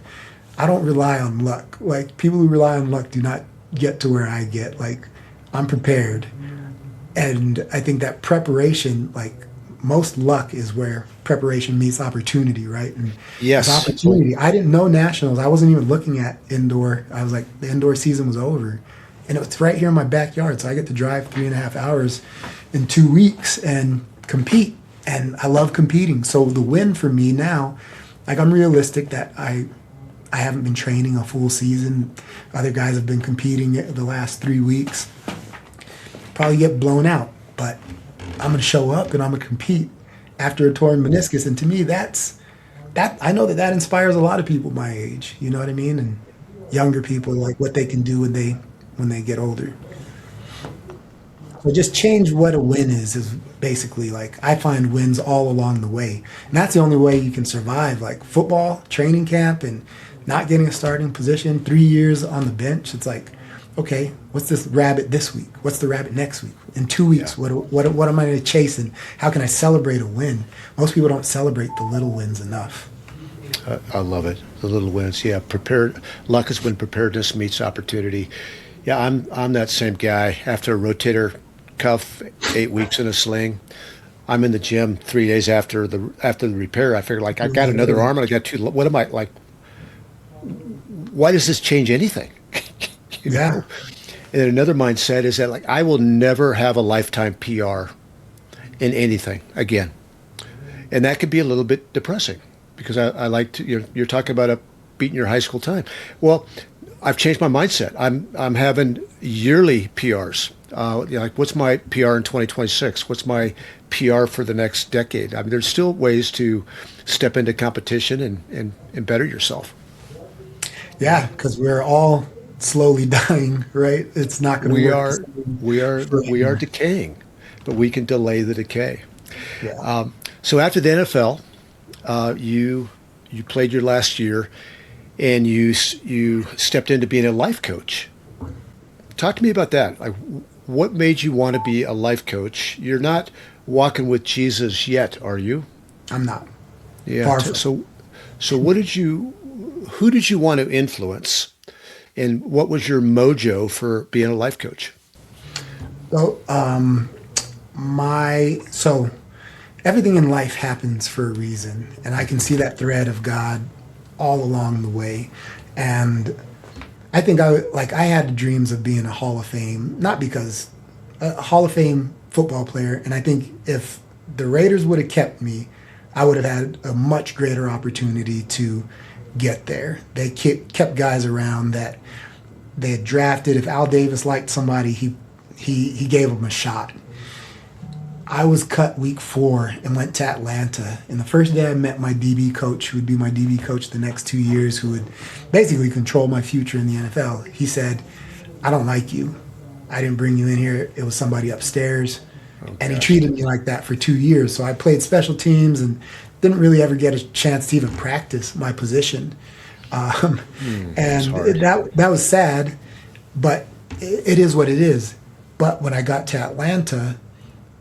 I don't rely on luck. Like people who rely on luck do not get to where I get. Like I'm prepared, and I think that preparation, like most luck is where preparation meets opportunity, right? And with Yes. opportunity, I didn't know nationals. I wasn't even looking at indoor. I was like, the indoor season was over, and it's right here in my backyard. So I get to drive 3.5 hours in 2 weeks and compete. And I love competing. So the win for me now, like I'm realistic that I haven't been training a full season. Other guys have been competing the last 3 weeks. Probably get blown out, but I'm gonna show up and I'm gonna compete after a torn meniscus. And to me, that I know that inspires a lot of people my age. You know what I mean? And younger people, like what they can do when they get older. So just change what a win is basically like I find wins all along the way. And that's the only way you can survive. Like football, training camp, and not getting a starting position, 3 years on the bench. It's like, okay, what's this rabbit this week? What's the rabbit next week? In two Yeah. weeks, what am I going to chase, and how can I celebrate a win? Most people don't celebrate the little wins enough. I love it. The little wins. Yeah. Prepared. Luck is when preparedness meets opportunity. Yeah. I'm that same guy. After a rotator cuff, 8 weeks in a sling, I'm in the gym 3 days after the repair. I figured like I got another arm and I got two. What am I like? Why does this change anything? you Yeah. know? And then another mindset is that like I will never have a lifetime PR in anything again. And that could be a little bit depressing because I like to, you're talking about beating your high school time. Well, I've changed my mindset. I'm having yearly PRs. Like, what's my PR in 2026? What's my PR for the next decade? I mean, there's still ways to step into competition and better yourself. Yeah, because we're all slowly dying, right? It's not going to We work the are same we are forever. decaying, but we can delay the decay. Yeah. So after the NFL, you played your last year, and you stepped into being a life coach. Talk to me about that. Like, what made you want to be a life coach? You're not walking with Jesus yet, are you? I'm not Yeah. far from. So what did you? Who did you want to influence, and what was your mojo for being a life coach? So, so everything in life happens for a reason, and I can see that thread of God all along the way. And I think I had dreams of being a Hall of Fame, not because a Hall of Fame football player. And I think if the Raiders would have kept me, I would have had a much greater opportunity to get there. They kept guys around that they had drafted. If Al Davis liked somebody, he gave them a shot. I was cut week 4 and went to Atlanta. And the first day I met my DB coach, who would be my DB coach the next 2 years, who would basically control my future in the NFL, he said, I don't like you. I didn't bring you in here. It was somebody upstairs. Oh And he gosh. treated me like that for 2 years. So I played special teams and didn't really ever get a chance to even practice my position. Um, That's and hard. that was sad, but it is what it is. But when I got to Atlanta,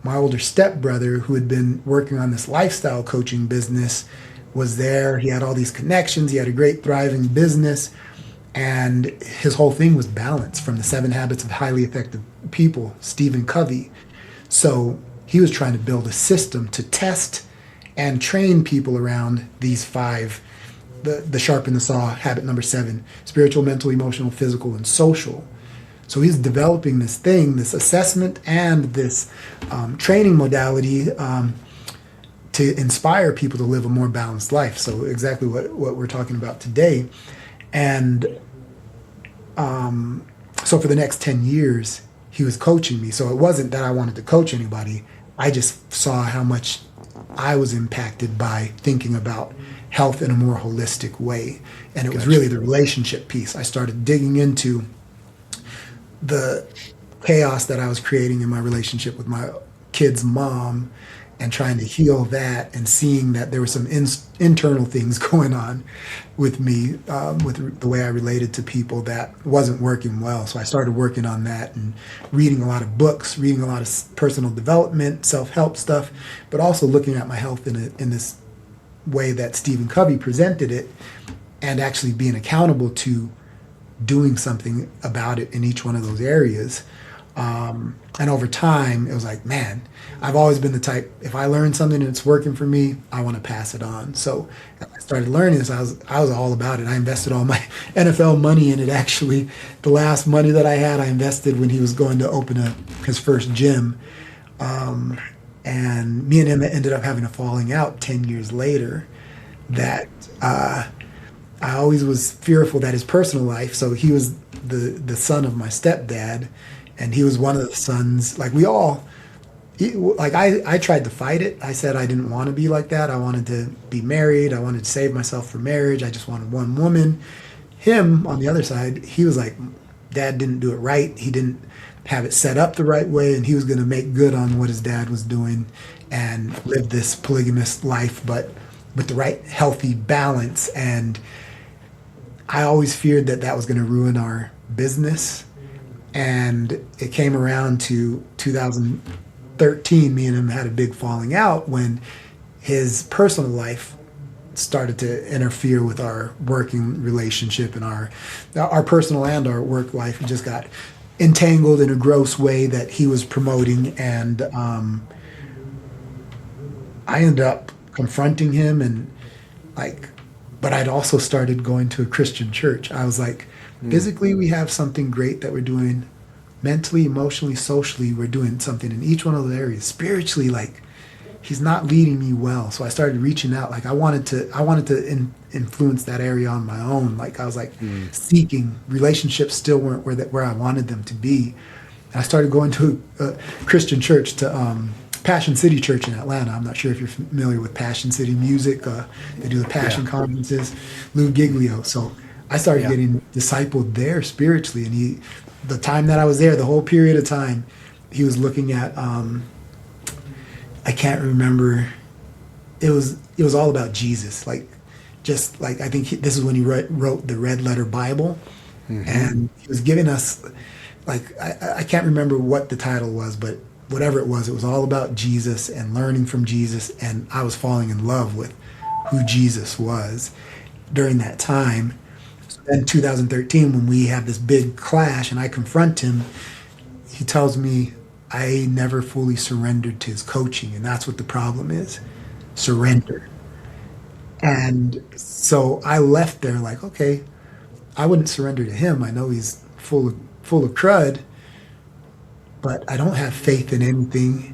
my older stepbrother, who had been working on this lifestyle coaching business, was there. He had all these connections. He had a great, thriving business. And his whole thing was balance from the 7 Habits of Highly Effective People, Stephen Covey. So he was trying to build a system to test and train people around these five, the sharpen the saw, habit number 7, spiritual, mental, emotional, physical, and social. So he's developing this thing, this assessment and this training modality to inspire people to live a more balanced life. So exactly what we're talking about today. And so for the next 10 years, he was coaching me. So it wasn't that I wanted to coach anybody. I just saw how much I was impacted by thinking about health in a more holistic way. And it was Gotcha. really the relationship piece. I started digging into the chaos that I was creating in my relationship with my kid's mom and trying to heal that and seeing that there were some internal things going on with me, with the way I related to people that wasn't working well. So I started working on that and reading a lot of books, reading a lot of personal development, self-help stuff, but also looking at my health in this way that Stephen Covey presented it and actually being accountable to doing something about it in each one of those areas. And over time, it was like, man, I've always been the type, if I learn something and it's working for me, I want to pass it on. So I started learning this. I was all about it. I invested all my NFL money in it. Actually, the last money that I had, I invested when he was going to open his first gym. And me and him ended up having a falling out 10 years later that I always was fearful that his personal life. So he was the son of my stepdad, and he was one of the sons. Like we all, like I tried to fight it. I said I didn't want to be like that. I wanted to be married. I wanted to save myself for marriage. I just wanted one woman. Him on the other side, he was like, Dad didn't do it right. He didn't have it set up the right way, and he was going to make good on what his dad was doing and live this polygamous life, but with the right healthy balance. And I always feared that that was going to ruin our business. And it came around to 2013. Me and him had a big falling out when his personal life started to interfere with our working relationship and our personal and our work life. It just got entangled in a gross way that he was promoting. And I ended up confronting him and like, but I'd also started going to a Christian church. I was like, Mm. physically, we have something great that we're doing. mentally, emotionally, socially, we're doing something in each one of those areas. Spiritually, like he's not leading me well. So I started reaching out. Like I wanted to influence that area on my own. Like I was like Mm. seeking relationships still weren't where I wanted them to be. And I started going to a Christian church, to Passion City Church in Atlanta. I'm not sure if you're familiar with Passion City music. They do the Yeah. Passion conferences. Lou Giglio. So I started Yeah. getting discipled there spiritually, and the time that I was there, the whole period of time, he was looking at. I can't remember. It was all about Jesus. Like, just like I think this is when he wrote the Red Letter Bible, Hmm. and he was giving us, like, I can't remember what the title was, but whatever it was all about Jesus and learning from Jesus, and I was falling in love with who Jesus was during that time. So then 2013, when we have this big clash and I confront him, he tells me I never fully surrendered to his coaching, and that's what the problem is. Surrender. And so I left there like, okay, I wouldn't surrender to him. I know he's full of crud, but I don't have faith in anything.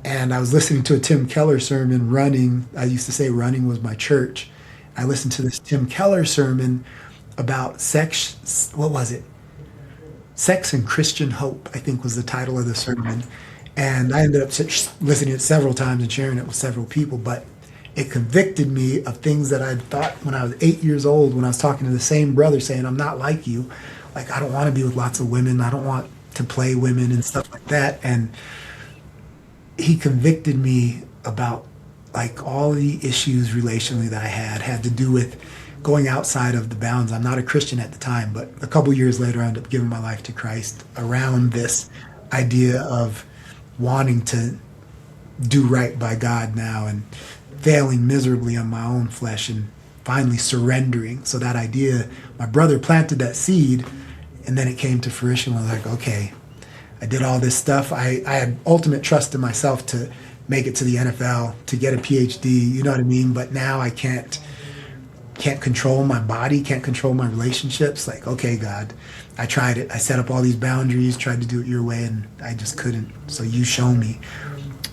And I was listening to a Tim Keller sermon, running. I used to say running was my church. I listened to this Tim Keller sermon about sex. What was it? Sex and Christian Hope, I think was the title of the sermon. And I ended up listening to it several times and sharing it with several people. But it convicted me of things that I thought when I was 8 years old, when I was talking to the same brother saying, I'm not like you. Like, I don't want to be with lots of women. I don't want to play women and stuff like that. And he convicted me about like all the issues relationally that I had to do with going outside of the bounds. I'm not a Christian at the time, but a couple years later, I ended up giving my life to Christ around this idea of wanting to do right by God now and failing miserably on my own flesh and finally surrendering. So that idea, my brother planted that seed, and then it came to fruition. I was like, okay, I did all this stuff. I had ultimate trust in myself to make it to the NFL, to get a PhD, you know what I mean? But now I can't control my body, can't control my relationships. Like, okay, God, I tried it. I set up all these boundaries, tried to do it your way, and I just couldn't. So you show me.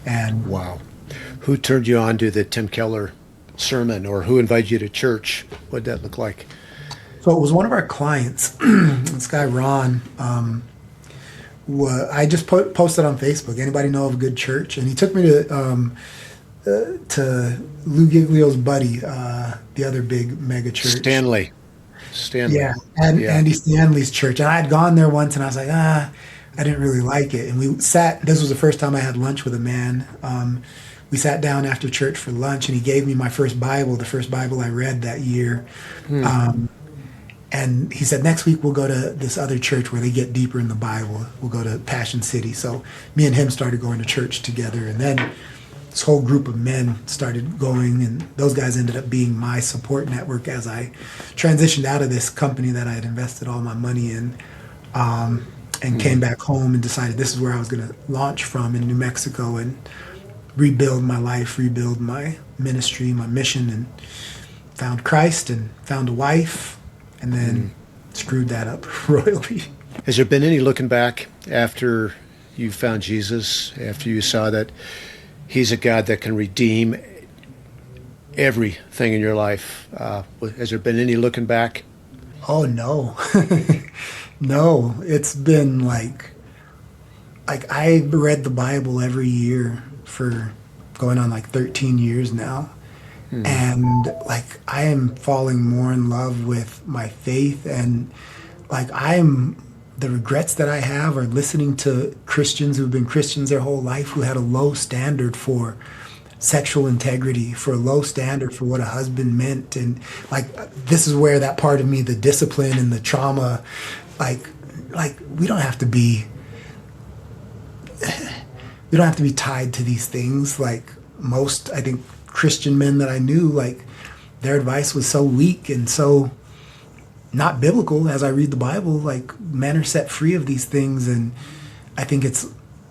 And Wow. Who turned you on to the Tim Keller sermon, or who invited you to church? What did that look like? so it was one of our clients, this guy, Ron. I just posted on Facebook, anybody know of a good church? And he took me to Lou Giglio's buddy, the other big mega church. Stanley. Stanley. Yeah, and Yeah. Andy Stanley's church. And I had gone there once, and I was like, I didn't really like it. And we sat. This was the first time I had lunch with a man. We sat down after church for lunch, and he gave me my first Bible, the first Bible I read that year. Hmm. Um, and he said, next week we'll go to this other church where they get deeper in the Bible. We'll go to Passion City. So me and him started going to church together, and then this whole group of men started going, and those guys ended up being my support network as I transitioned out of this company that I had invested all my money in, and Hmm. came back home and decided this is where I was going to launch from in New Mexico and rebuild my life, rebuild my ministry, my mission, and found Christ and found a wife, and Hmm. then screwed that up royally. Has there been any looking back after you found Jesus, after you saw that He's a God that can redeem everything in your life? Has there been any looking back? Oh no. No, it's been like I read the Bible every year for going on like 13 years now. Hmm. And like I am falling more in love with my faith, and like I'm the regrets that I have are listening to Christians who've been Christians their whole life, who had a low standard for sexual integrity, for a low standard for what a husband meant. And like this is where that part of me, the discipline and the trauma, like like we don't have to be tied to these things. Like most, I think, Christian men that I knew, like their advice was so weak and so not biblical. As I read the Bible, like men are set free of these things, and I think it's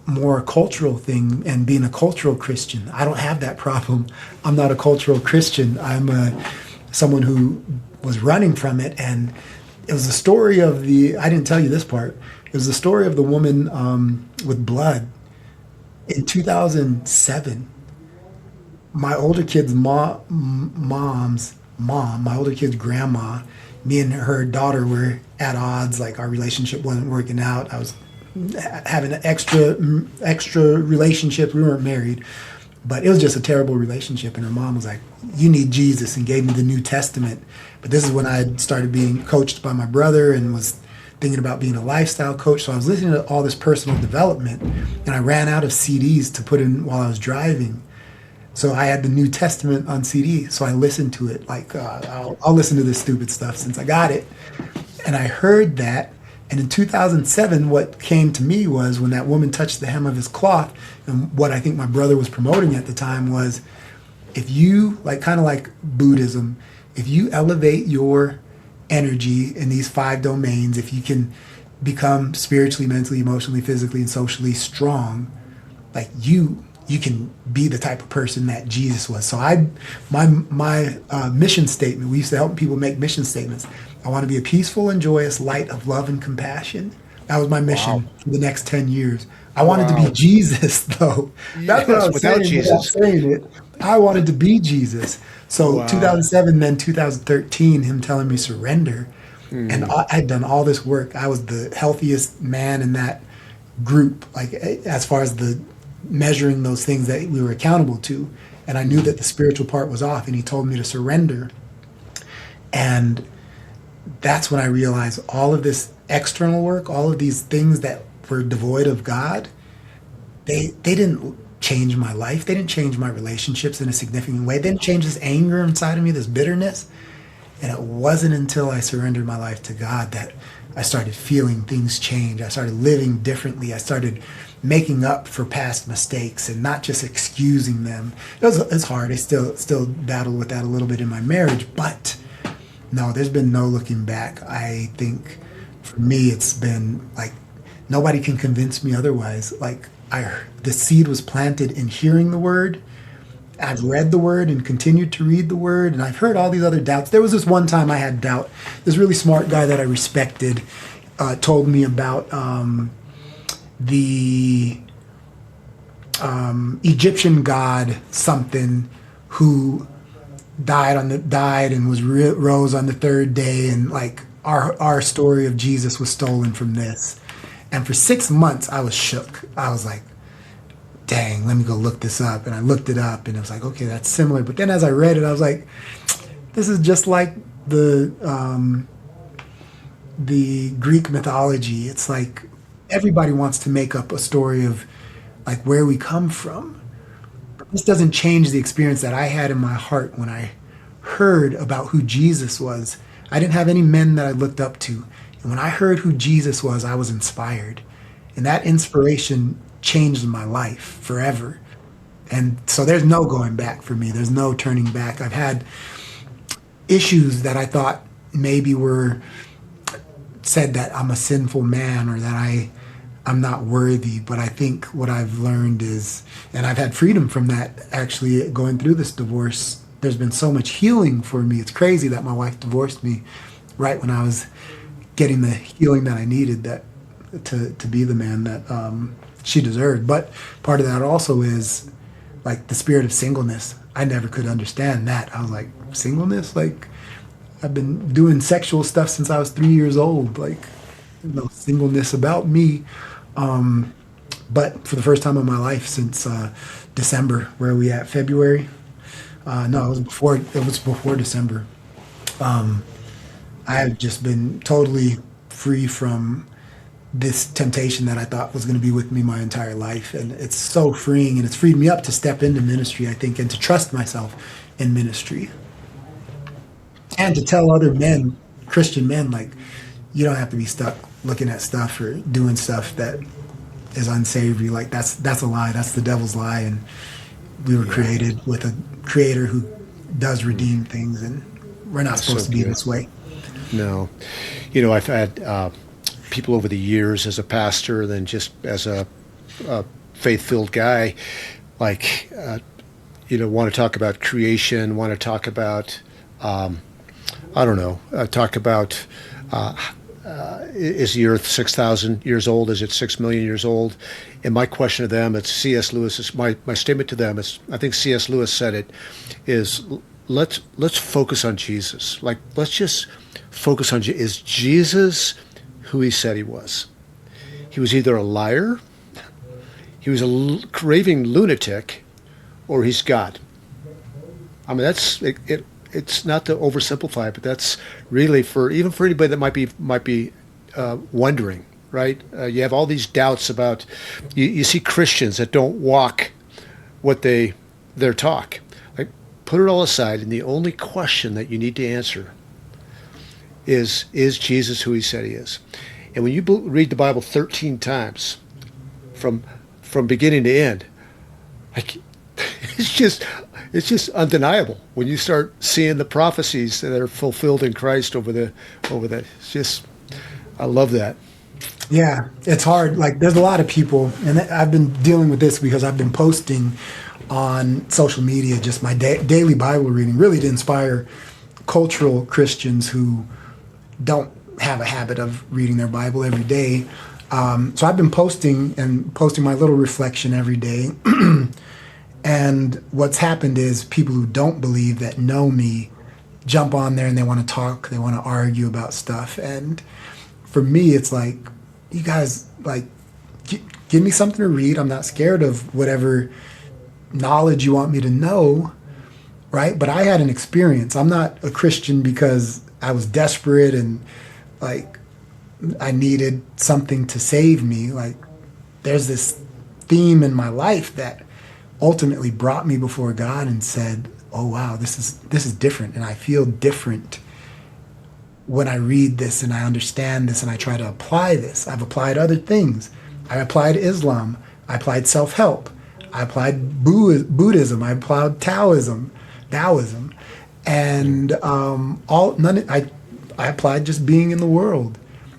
more a cultural thing. And being a cultural Christian, I don't have that problem. I'm not a cultural Christian. Someone who was running from it, and it was the story of the. I didn't tell you this part. It was the story of the woman with blood in 2007. My older kid's mom's mom, my older kid's grandma, me and her daughter were at odds. Like our relationship wasn't working out. I was having an extra relationship. We weren't married, but it was just a terrible relationship. And her mom was like, "You need Jesus," and gave me the New Testament. But this is when I had started being coached by my brother and was thinking about being a lifestyle coach. So I was listening to all this personal development, and I ran out of CDs to put in while I was driving. So I had the New Testament on CD. So I listened to it. Like, I'll listen to this stupid stuff since I got it. And I heard that. And in 2007, what came to me was when that woman touched the hem of his cloth. And what I think my brother was promoting at the time was, if you, like, kind of like Buddhism, if you elevate your energy in these five domains, if you can become spiritually, mentally, emotionally, physically, and socially strong, like you can be the type of person that Jesus was. So my mission statement, we used to help people make mission statements. I want to be a peaceful and joyous light of love and compassion. That was my Wow. mission for the next 10 years. I wanted to be Wow. Jesus, though. That's what I Yes, was without saying without Jesus. saying it. I wanted to be Jesus. So Wow. 2007, then 2013, him telling me surrender. And Hmm. I'd done all this work. I was the healthiest man in that group, like as far as the measuring those things that we were accountable to. And I knew that the spiritual part was off, and he told me to surrender. And that's when I realized all of this external work, all of these things that were devoid of God, they didn't change my life. They didn't change my relationships in a significant way. They didn't change this anger inside of me, this bitterness. And it wasn't until I surrendered my life to God that I started feeling things change. I started living differently. I started making up for past mistakes and not just excusing them. It's hard. I still battle with that a little bit in my marriage, but no, there's been no looking back. I think for me, it's been like nobody can convince me otherwise. Like the seed was planted in hearing the word. I've read the word and continued to read the word, and I've heard all these other doubts. There was this one time I had doubt. This really smart guy that I respected told me about the Egyptian god something who died and was rose on the third day, and like our story of Jesus was stolen from this. And for 6 months, I was shook. I was like, dang, let me go look this up. And I looked it up and it was like, okay, that's similar. But then as I read it, I was like, this is just like the Greek mythology. It's like everybody wants to make up a story of like where we come from. But this doesn't change the experience that I had in my heart when I heard about who Jesus was. I didn't have any men that I looked up to. And when I heard who Jesus was, I was inspired. And that inspiration changed my life forever. And so there's no going back for me. There's no turning back. I've had issues that I thought maybe were said that I'm a sinful man or that I'm not worthy. But I think what I've learned is, and I've had freedom from that actually going through this divorce. There's been so much healing for me. It's crazy that my wife divorced me right when I was getting the healing that I needed that to be the man that she deserved. But part of that also is like the spirit of singleness. I never could understand that. I was like, singleness? Like I've been doing sexual stuff since I was 3 years old. Like no singleness about me. But for the first time in my life since December, where are we at? February? No, it was before. It was before December. Um, I have just been totally free from this temptation that I thought was going to be with me my entire life. And it's so freeing, and it's freed me up to step into ministry, I think, and to trust myself in ministry and to tell other men, Christian men, like, you don't have to be stuck looking at stuff or doing stuff that is unsavory. Like that's a lie. That's the devil's lie. And we were Yeah. created with a creator who does redeem things, and we're not That's so supposed to be good. this way. No. I've had people over the years as a pastor, then just as a faith-filled guy, like, want to talk about creation, want to talk about, I don't know, talk about is the Earth 6,000 years old? Is it 6 million years old? And my question to them, it's C.S. Lewis's. My statement to them is, I think C.S. Lewis said it, is let's focus on Jesus. Like let's just focus on is Jesus who he said he was? He was either a liar, he was a raving lunatic, or he's God. I mean, that's it. It's not to oversimplify it, but that's really for even for anybody that might be wondering, right? You have all these doubts about. You see Christians that don't walk what their talk. Like, put it all aside, and the only question that you need to answer is Jesus who he said he is? And when you read the Bible 13 times, from beginning to end, like it's just it's just undeniable when you start seeing the prophecies that are fulfilled in Christ over the. It's just I love that. Yeah, it's hard. Like, there's a lot of people, and I've been dealing with this because I've been posting on social media just my daily Bible reading, really to inspire cultural Christians who don't have a habit of reading their Bible every day. So I've been posting my little reflection every day. And what's happened is people who don't believe that know me jump on there and they want to talk, they want to argue about stuff. And for me, it's like, you guys, like, give me something to read. I'm not scared of whatever knowledge you want me to know, right? But I had an experience. I'm not a Christian because I was desperate and like I needed something to save me. Like, there's this theme in my life that ultimately brought me before God and said, "Oh wow, this is different, and I feel different when I read this and I understand this and I try to apply this." I've applied other things. I applied Islam. I applied self-help. I applied Buddhism. I applied Taoism, and I applied just being in the world.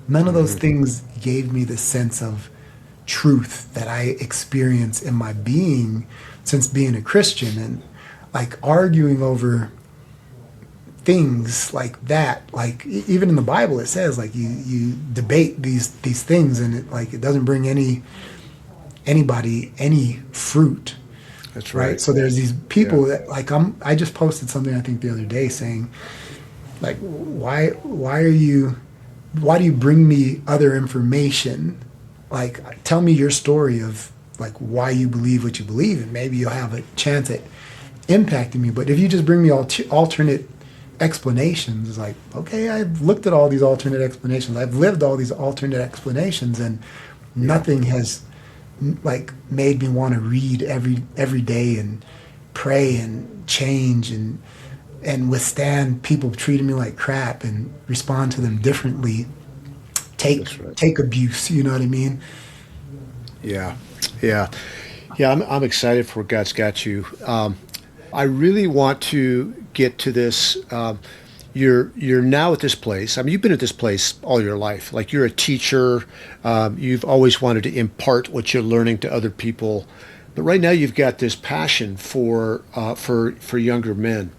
None of those things gave me the sense of truth that I experience in my being since being a Christian. And like arguing over things like that, like even in the Bible it says like you debate these things, and it doesn't bring anybody any fruit. That's Right? right. So there's these Yeah. people that like I just posted something I think the other day saying like why do you bring me other information? Like, tell me your story of like why you believe what you believe, and maybe you'll have a chance at impacting me. But if you just bring me alternate explanations, it's like, okay, I've looked at all these alternate explanations, I've lived all these alternate explanations, and Yeah. nothing has like made me want to read every day and pray and change and withstand people treating me like crap and respond to them differently. That's right. Take abuse, you know what I mean? Yeah. Yeah. Yeah. I'm excited for what God's got you. I really want to get to this. You're now at this place. I mean, you've been at this place all your life. Like, you're a teacher. You've always wanted to impart what you're learning to other people, but right now you've got this passion for younger men,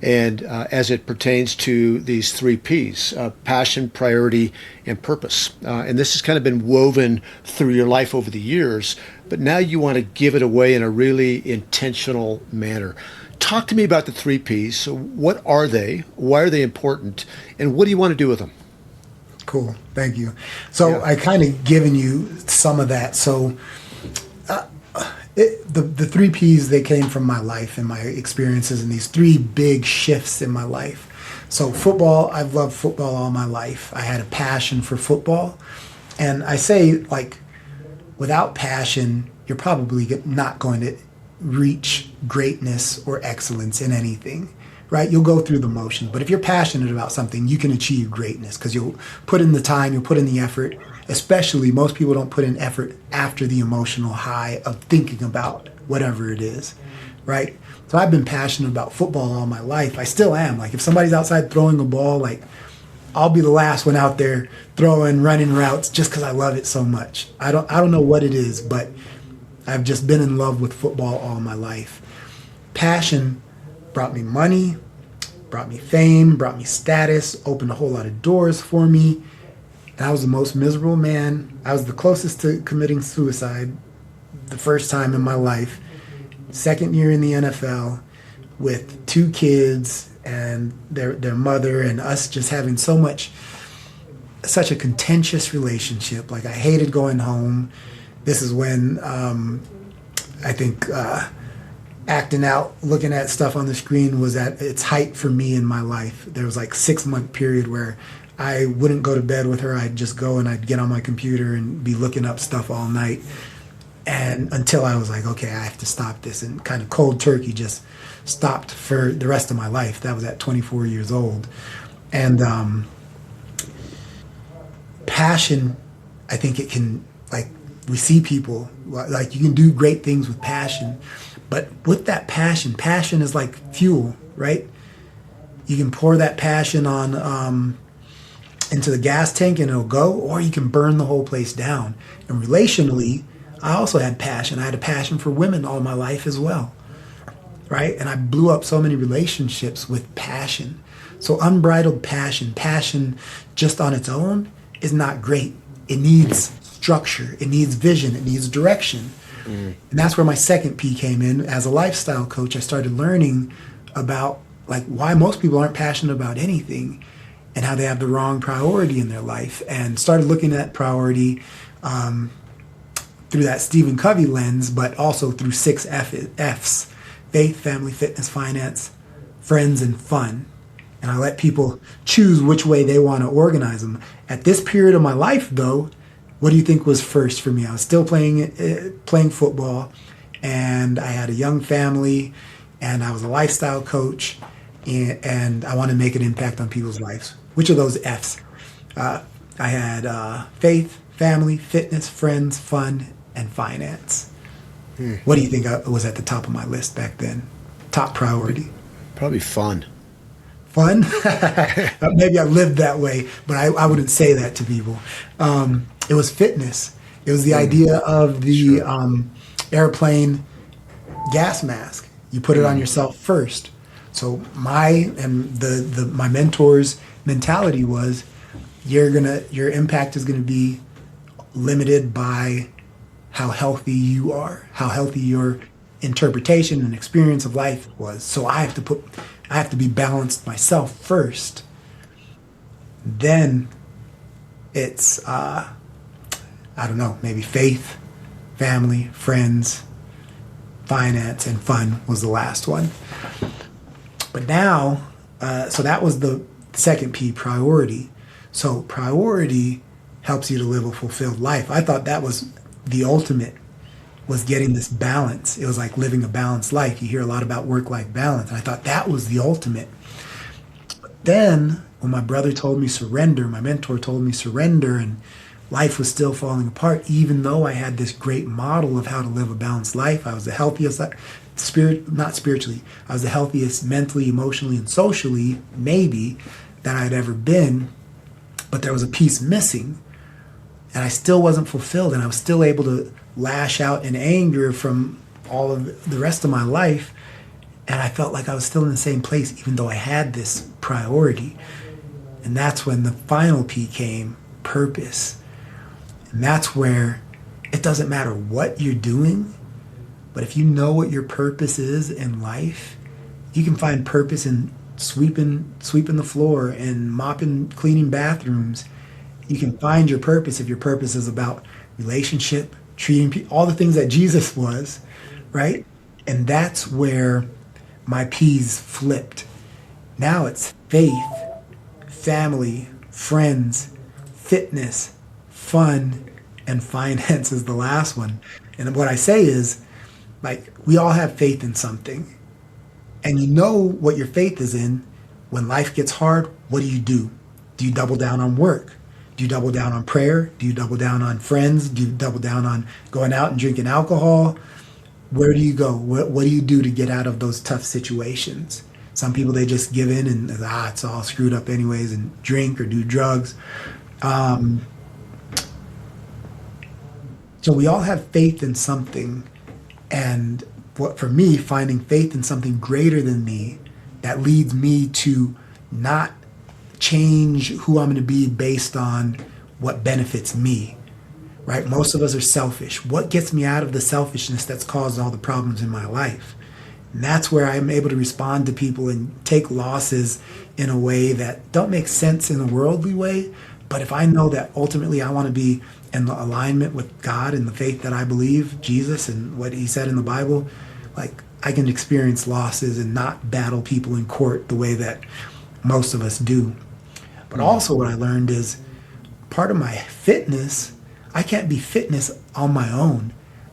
and as it pertains to these three P's: passion, priority, and purpose. And this has kind of been woven through your life over the years, but now you want to give it away in a really intentional manner. Talk to me about the three P's. So, what are they? Why are they important? And what do you want to do with them? Cool. Thank you. So Yeah. I kind of given you some of that. So the three P's, they came from my life and my experiences and these three big shifts in my life. So football, I've loved football all my life. I had a passion for football. And I say, like, without passion, you're probably not going to reach greatness or excellence in anything, right? You'll go through the motions. But if you're passionate about something, you can achieve greatness because you'll put in the time, you'll put in the effort. Especially, most people don't put in effort after the emotional high of thinking about whatever it is, right? So I've been passionate about football all my life. I still am. Like, if somebody's outside throwing a ball, like, I'll be the last one out there throwing, running routes just because I love it so much. I don't know what it is, but I've just been in love with football all my life. Passion brought me money, brought me fame, brought me status, opened a whole lot of doors for me. And I was the most miserable man. I was the closest to committing suicide the first time in my life. Second year in the NFL with two kids and their mother and us just having such a contentious relationship. Like I hated going home. This is when I think acting out, looking at stuff on the screen was at its height for me in my life. There was like 6 month period where I wouldn't go to bed with her. I'd just go and I'd get on my computer and be looking up stuff all night. And until I was like, okay, I have to stop this, and kind of cold turkey just stopped for the rest of my life. That was at 24 years old. And passion, I think it can, like, we see people, like, you can do great things with passion, but with that passion is like fuel, right? You can pour that passion on into the gas tank and it'll go, or you can burn the whole place down. And relationally, I also had passion. I had a passion for women all my life as well, right? And I blew up so many relationships with passion. So unbridled passion just on its own is not great. It needs structure, it needs vision, it needs direction. And that's where my second P came in. As a lifestyle coach, I started learning about like why most people aren't passionate about anything and how they have the wrong priority in their life, and started looking at priority through that Stephen Covey lens, but also through six F's: faith, family, fitness, finance, friends, and fun. And I let people choose which way they want to organize them. At this period of my life, though, what do you think was first for me? I was still playing football, and I had a young family, and I was a lifestyle coach, and I wanted to make an impact on people's lives. Which of those F's? I had faith, family, fitness, friends, fun, and finance. What do you think was at the top of my list back then? Top priority. Probably fun. Fun? Maybe I lived that way, but I wouldn't say that to people. It was fitness. It was the idea of the airplane gas mask. You put it on yourself first. So my mentor's mentality was, your impact is gonna be limited by how healthy you are, how healthy your interpretation and experience of life was. So I have to be balanced myself first. Then it's I don't know, maybe faith, family, friends, finance, and fun was the last one. But now, so that was the second P, priority. So priority helps you to live a fulfilled life. I thought that was the ultimate, was getting this balance. It was like living a balanced life. You hear a lot about work-life balance. And I thought that was the ultimate. But then when my brother told me surrender, my mentor told me surrender, and life was still falling apart, even though I had this great model of how to live a balanced life. I was the healthiest, not spiritually, I was the healthiest mentally, emotionally, and socially, maybe, that I'd ever been. But there was a piece missing, and I still wasn't fulfilled, and I was still able to lash out in anger from all of the rest of my life. And I felt like I was still in the same place, even though I had this priority. And that's when the final P came, purpose. And that's where it doesn't matter what you're doing, but if you know what your purpose is in life, you can find purpose in sweeping the floor and mopping, cleaning bathrooms. You can find your purpose if your purpose is about relationship, treating people, all the things that Jesus was, right? And that's where my P's flipped. Now it's faith, family, friends, fitness, fun, and finance is the last one. And what I say is, like, we all have faith in something. And you know what your faith is in. When life gets hard, what do? Do you double down on work? Do you double down on prayer? Do you double down on friends? Do you double down on going out and drinking alcohol? Where do you go? What do you do to get out of those tough situations? Some people, they just give in and it's all screwed up anyways, and drink or do drugs. So we all have faith in something. And what, for me, finding faith in something greater than me that leads me to not change who I'm going to be based on what benefits me, right? Most of us are selfish. What gets me out of the selfishness that's caused all the problems in my life? And that's where I'm able to respond to people and take losses in a way that don't make sense in a worldly way. But if I know that ultimately I want to be in alignment with God and the faith that I believe, Jesus and what he said in the Bible, like I can experience losses and not battle people in court the way that most of us do. But also what I learned is part of my fitness, I can't be fitness on my own.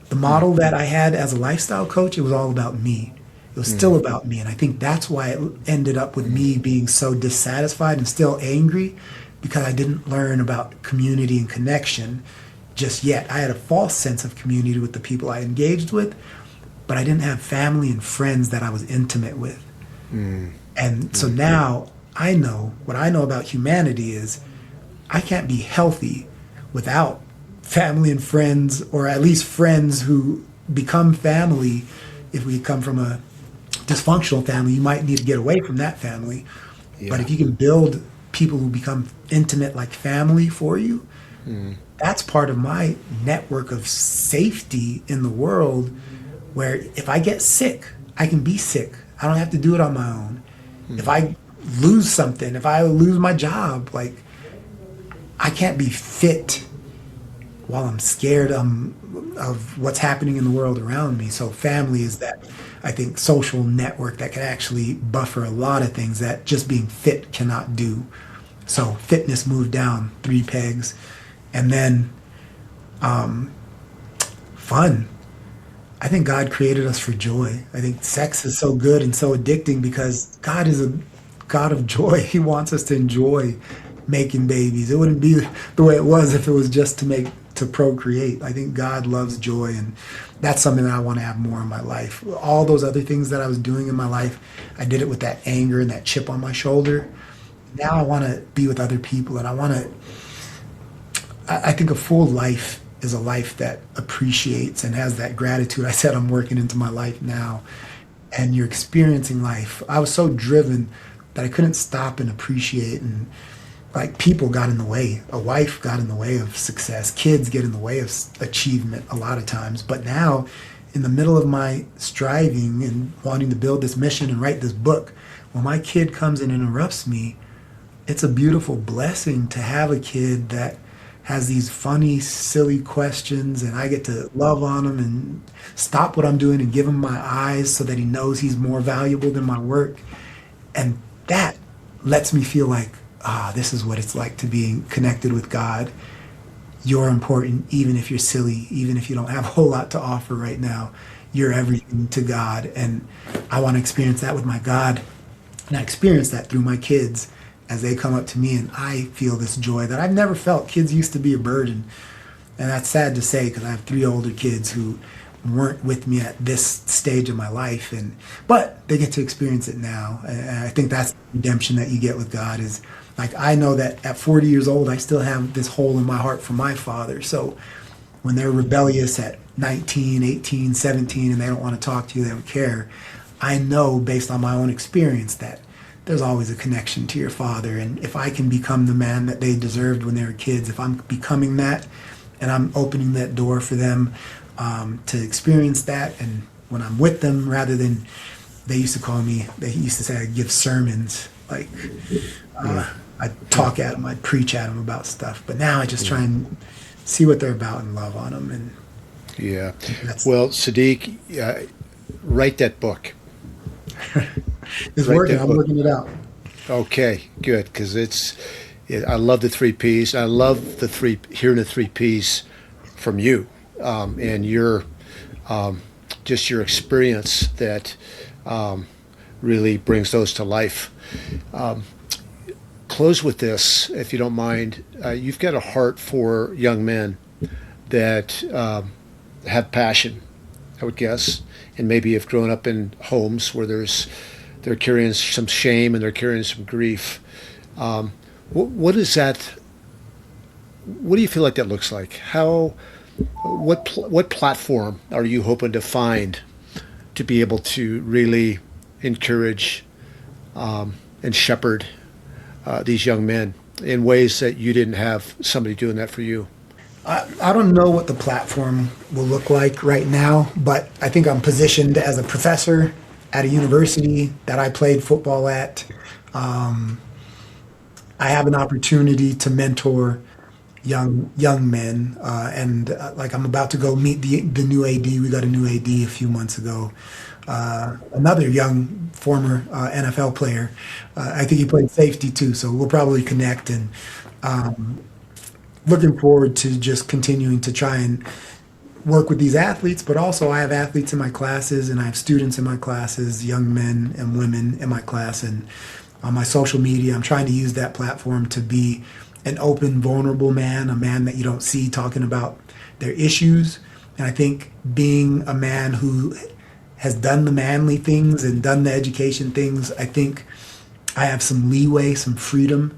The model that I had as a lifestyle coach, it was all about me. It was still about me. And I think that's why it ended up with me being so dissatisfied and still angry because I didn't learn about community and connection just yet. I had a false sense of community with the people I engaged with, but I didn't have family and friends that I was intimate with. And so now I know what I know about humanity is I can't be healthy without family and friends, or at least friends who become family. If we come from a dysfunctional family, you might need to get away from that family. But Yeah. if you can build people who become intimate like family for you, that's part of my network of safety in the world where if I get sick, I can be sick. I don't have to do it on my own. If I lose something, if I lose my job, like I can't be fit while I'm scared of what's happening in the world around me. So family is that, I think, social network that can actually buffer a lot of things that just being fit cannot do. So fitness moved down 3 pegs. And then fun. I think God created us for joy. I think sex is so good and so addicting because God is a God of joy. He wants us to enjoy making babies. It wouldn't be the way it was if it was just to procreate. I think God loves joy, and that's something that I want to have more in my life. All those other things that I was doing in my life, I did it with that anger and that chip on my shoulder. Now I want to be with other people, and I think a full life is a life that appreciates and has that gratitude I said I'm working into my life now. And you're experiencing life. I was so driven that I couldn't stop and appreciate, and like people got in the way. A wife got in the way of success. Kids get in the way of achievement a lot of times. But now, in the middle of my striving and wanting to build this mission and write this book, when my kid comes and interrupts me, it's a beautiful blessing to have a kid that has these funny, silly questions, and I get to love on him and stop what I'm doing and give him my eyes so that he knows he's more valuable than my work. And that lets me feel like, this is what it's like to be connected with God. You're important, even if you're silly, even if you don't have a whole lot to offer right now. You're everything to God. And I want to experience that with my God. And I experience that through my kids as they come up to me, and I feel this joy that I've never felt. Kids used to be a burden. And that's sad to say because I have 3 older kids who weren't with me at this stage of my life, but they get to experience it now. And I think that's the redemption that you get with God is like I know that at 40 years old I still have this hole in my heart for my father. So when they're rebellious at 19, 18, 17 and they don't want to talk to you, they don't care, I know based on my own experience that there's always a connection to your father. And if I can become the man that they deserved when they were kids, if I'm becoming that and I'm opening that door for them to experience that, and when I'm with them, rather than they used to call me, they used to say I give sermons, like Yeah. I talk at them, I preach at them about stuff. But now I just try and see what they're about and love on them, and Yeah. that's Well, Siddeeq, write that book. it's Write working. that I'm book. working it out. Okay, good, because I love the 3 Ps. I love hearing the 3 Ps from you, and your just your experience that really brings those to life. Close with this, if you don't mind. You've got a heart for young men that have passion, I would guess, and maybe have grown up in homes where they're carrying some shame and they're carrying some grief. What is that? What do you feel like that looks like? What platform are you hoping to find to be able to really encourage and shepherd these young men? in ways that you didn't have somebody doing that for you? I don't know what the platform will look like right now, but I think I'm positioned as a professor at a university that I played football at. Um, I have an opportunity to mentor young men, and like I'm about to go meet the new AD. We got a new AD a few months ago. Another young former NFL player. I think he played safety too, so we'll probably connect. And looking forward to just continuing to try and work with these athletes, but also I have athletes in my classes and I have students in my classes, young men and women in my class. And on my social media, I'm trying to use that platform to be an open, vulnerable man, a man that you don't see talking about their issues. And I think being a man who has done the manly things and done the education things, I think I have some leeway, some freedom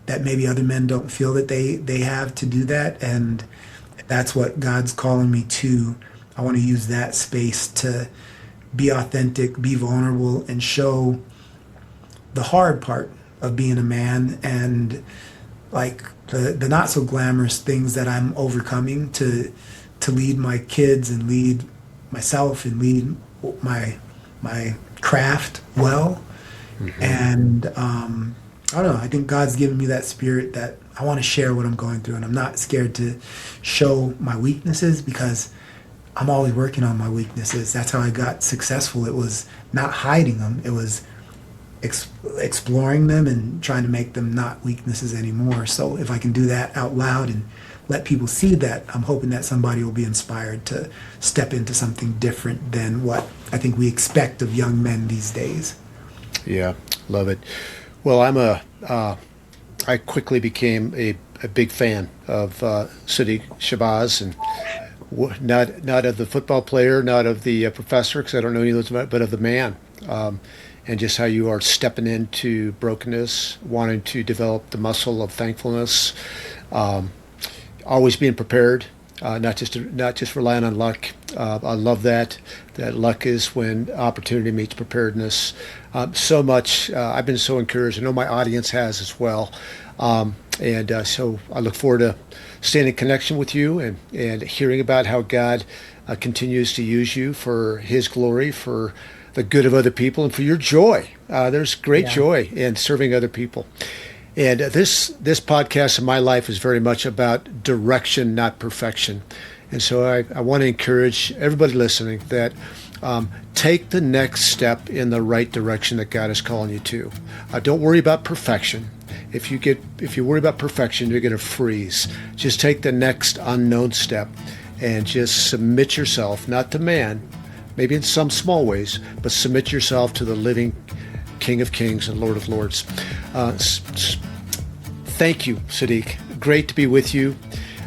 that maybe other men don't feel that they have to do that. And that's what God's calling me to. I want to use that space to be authentic, be vulnerable, and show the hard part of being a man and like the not so glamorous things that I'm overcoming to lead my kids and lead myself and lead my craft well. And I don't know. I think God's given me that spirit that I want to share what I'm going through, and I'm not scared to show my weaknesses because I'm always working on my weaknesses. That's how I got successful. It was not hiding them. It was exploring them and trying to make them not weaknesses anymore. So if I can do that out loud and let people see that, I'm hoping that somebody will be inspired to step into something different than what I think we expect of young men these days. Yeah, love it. Well, I quickly became a big fan of Siddeeq Shabazz, and not of the football player, not of the professor, because I don't know any of those, but of the man, and just how you are stepping into brokenness, wanting to develop the muscle of thankfulness, always being prepared, not just relying on luck. I love that luck is when opportunity meets preparedness. So much. I've been so encouraged. I know my audience has as well. And so I look forward to staying in connection with you and hearing about how God continues to use you for His glory, for the good of other people, and for your joy. There's great Yeah. joy in serving other people. And this podcast in my life is very much about direction, not perfection. And so I want to encourage everybody listening that take the next step in the right direction that God is calling you to. Don't worry about perfection. If you worry about perfection, you're going to freeze. Just take the next unknown step and just submit yourself, not to man, maybe in some small ways, but submit yourself to the living King of Kings and Lord of Lords. Thank you, Siddeeq. Great to be with you.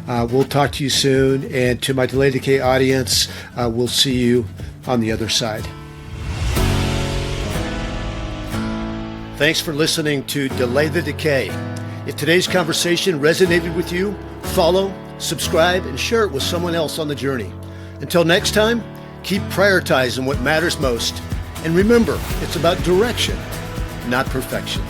We'll talk to you soon. And to my Delay Decay audience, we'll see you on the other side. Thanks for listening to Delay the Decay. If today's conversation resonated with you, follow, subscribe, and share it with someone else on the journey. Until next time, keep prioritizing what matters most. And remember, it's about direction, not perfection.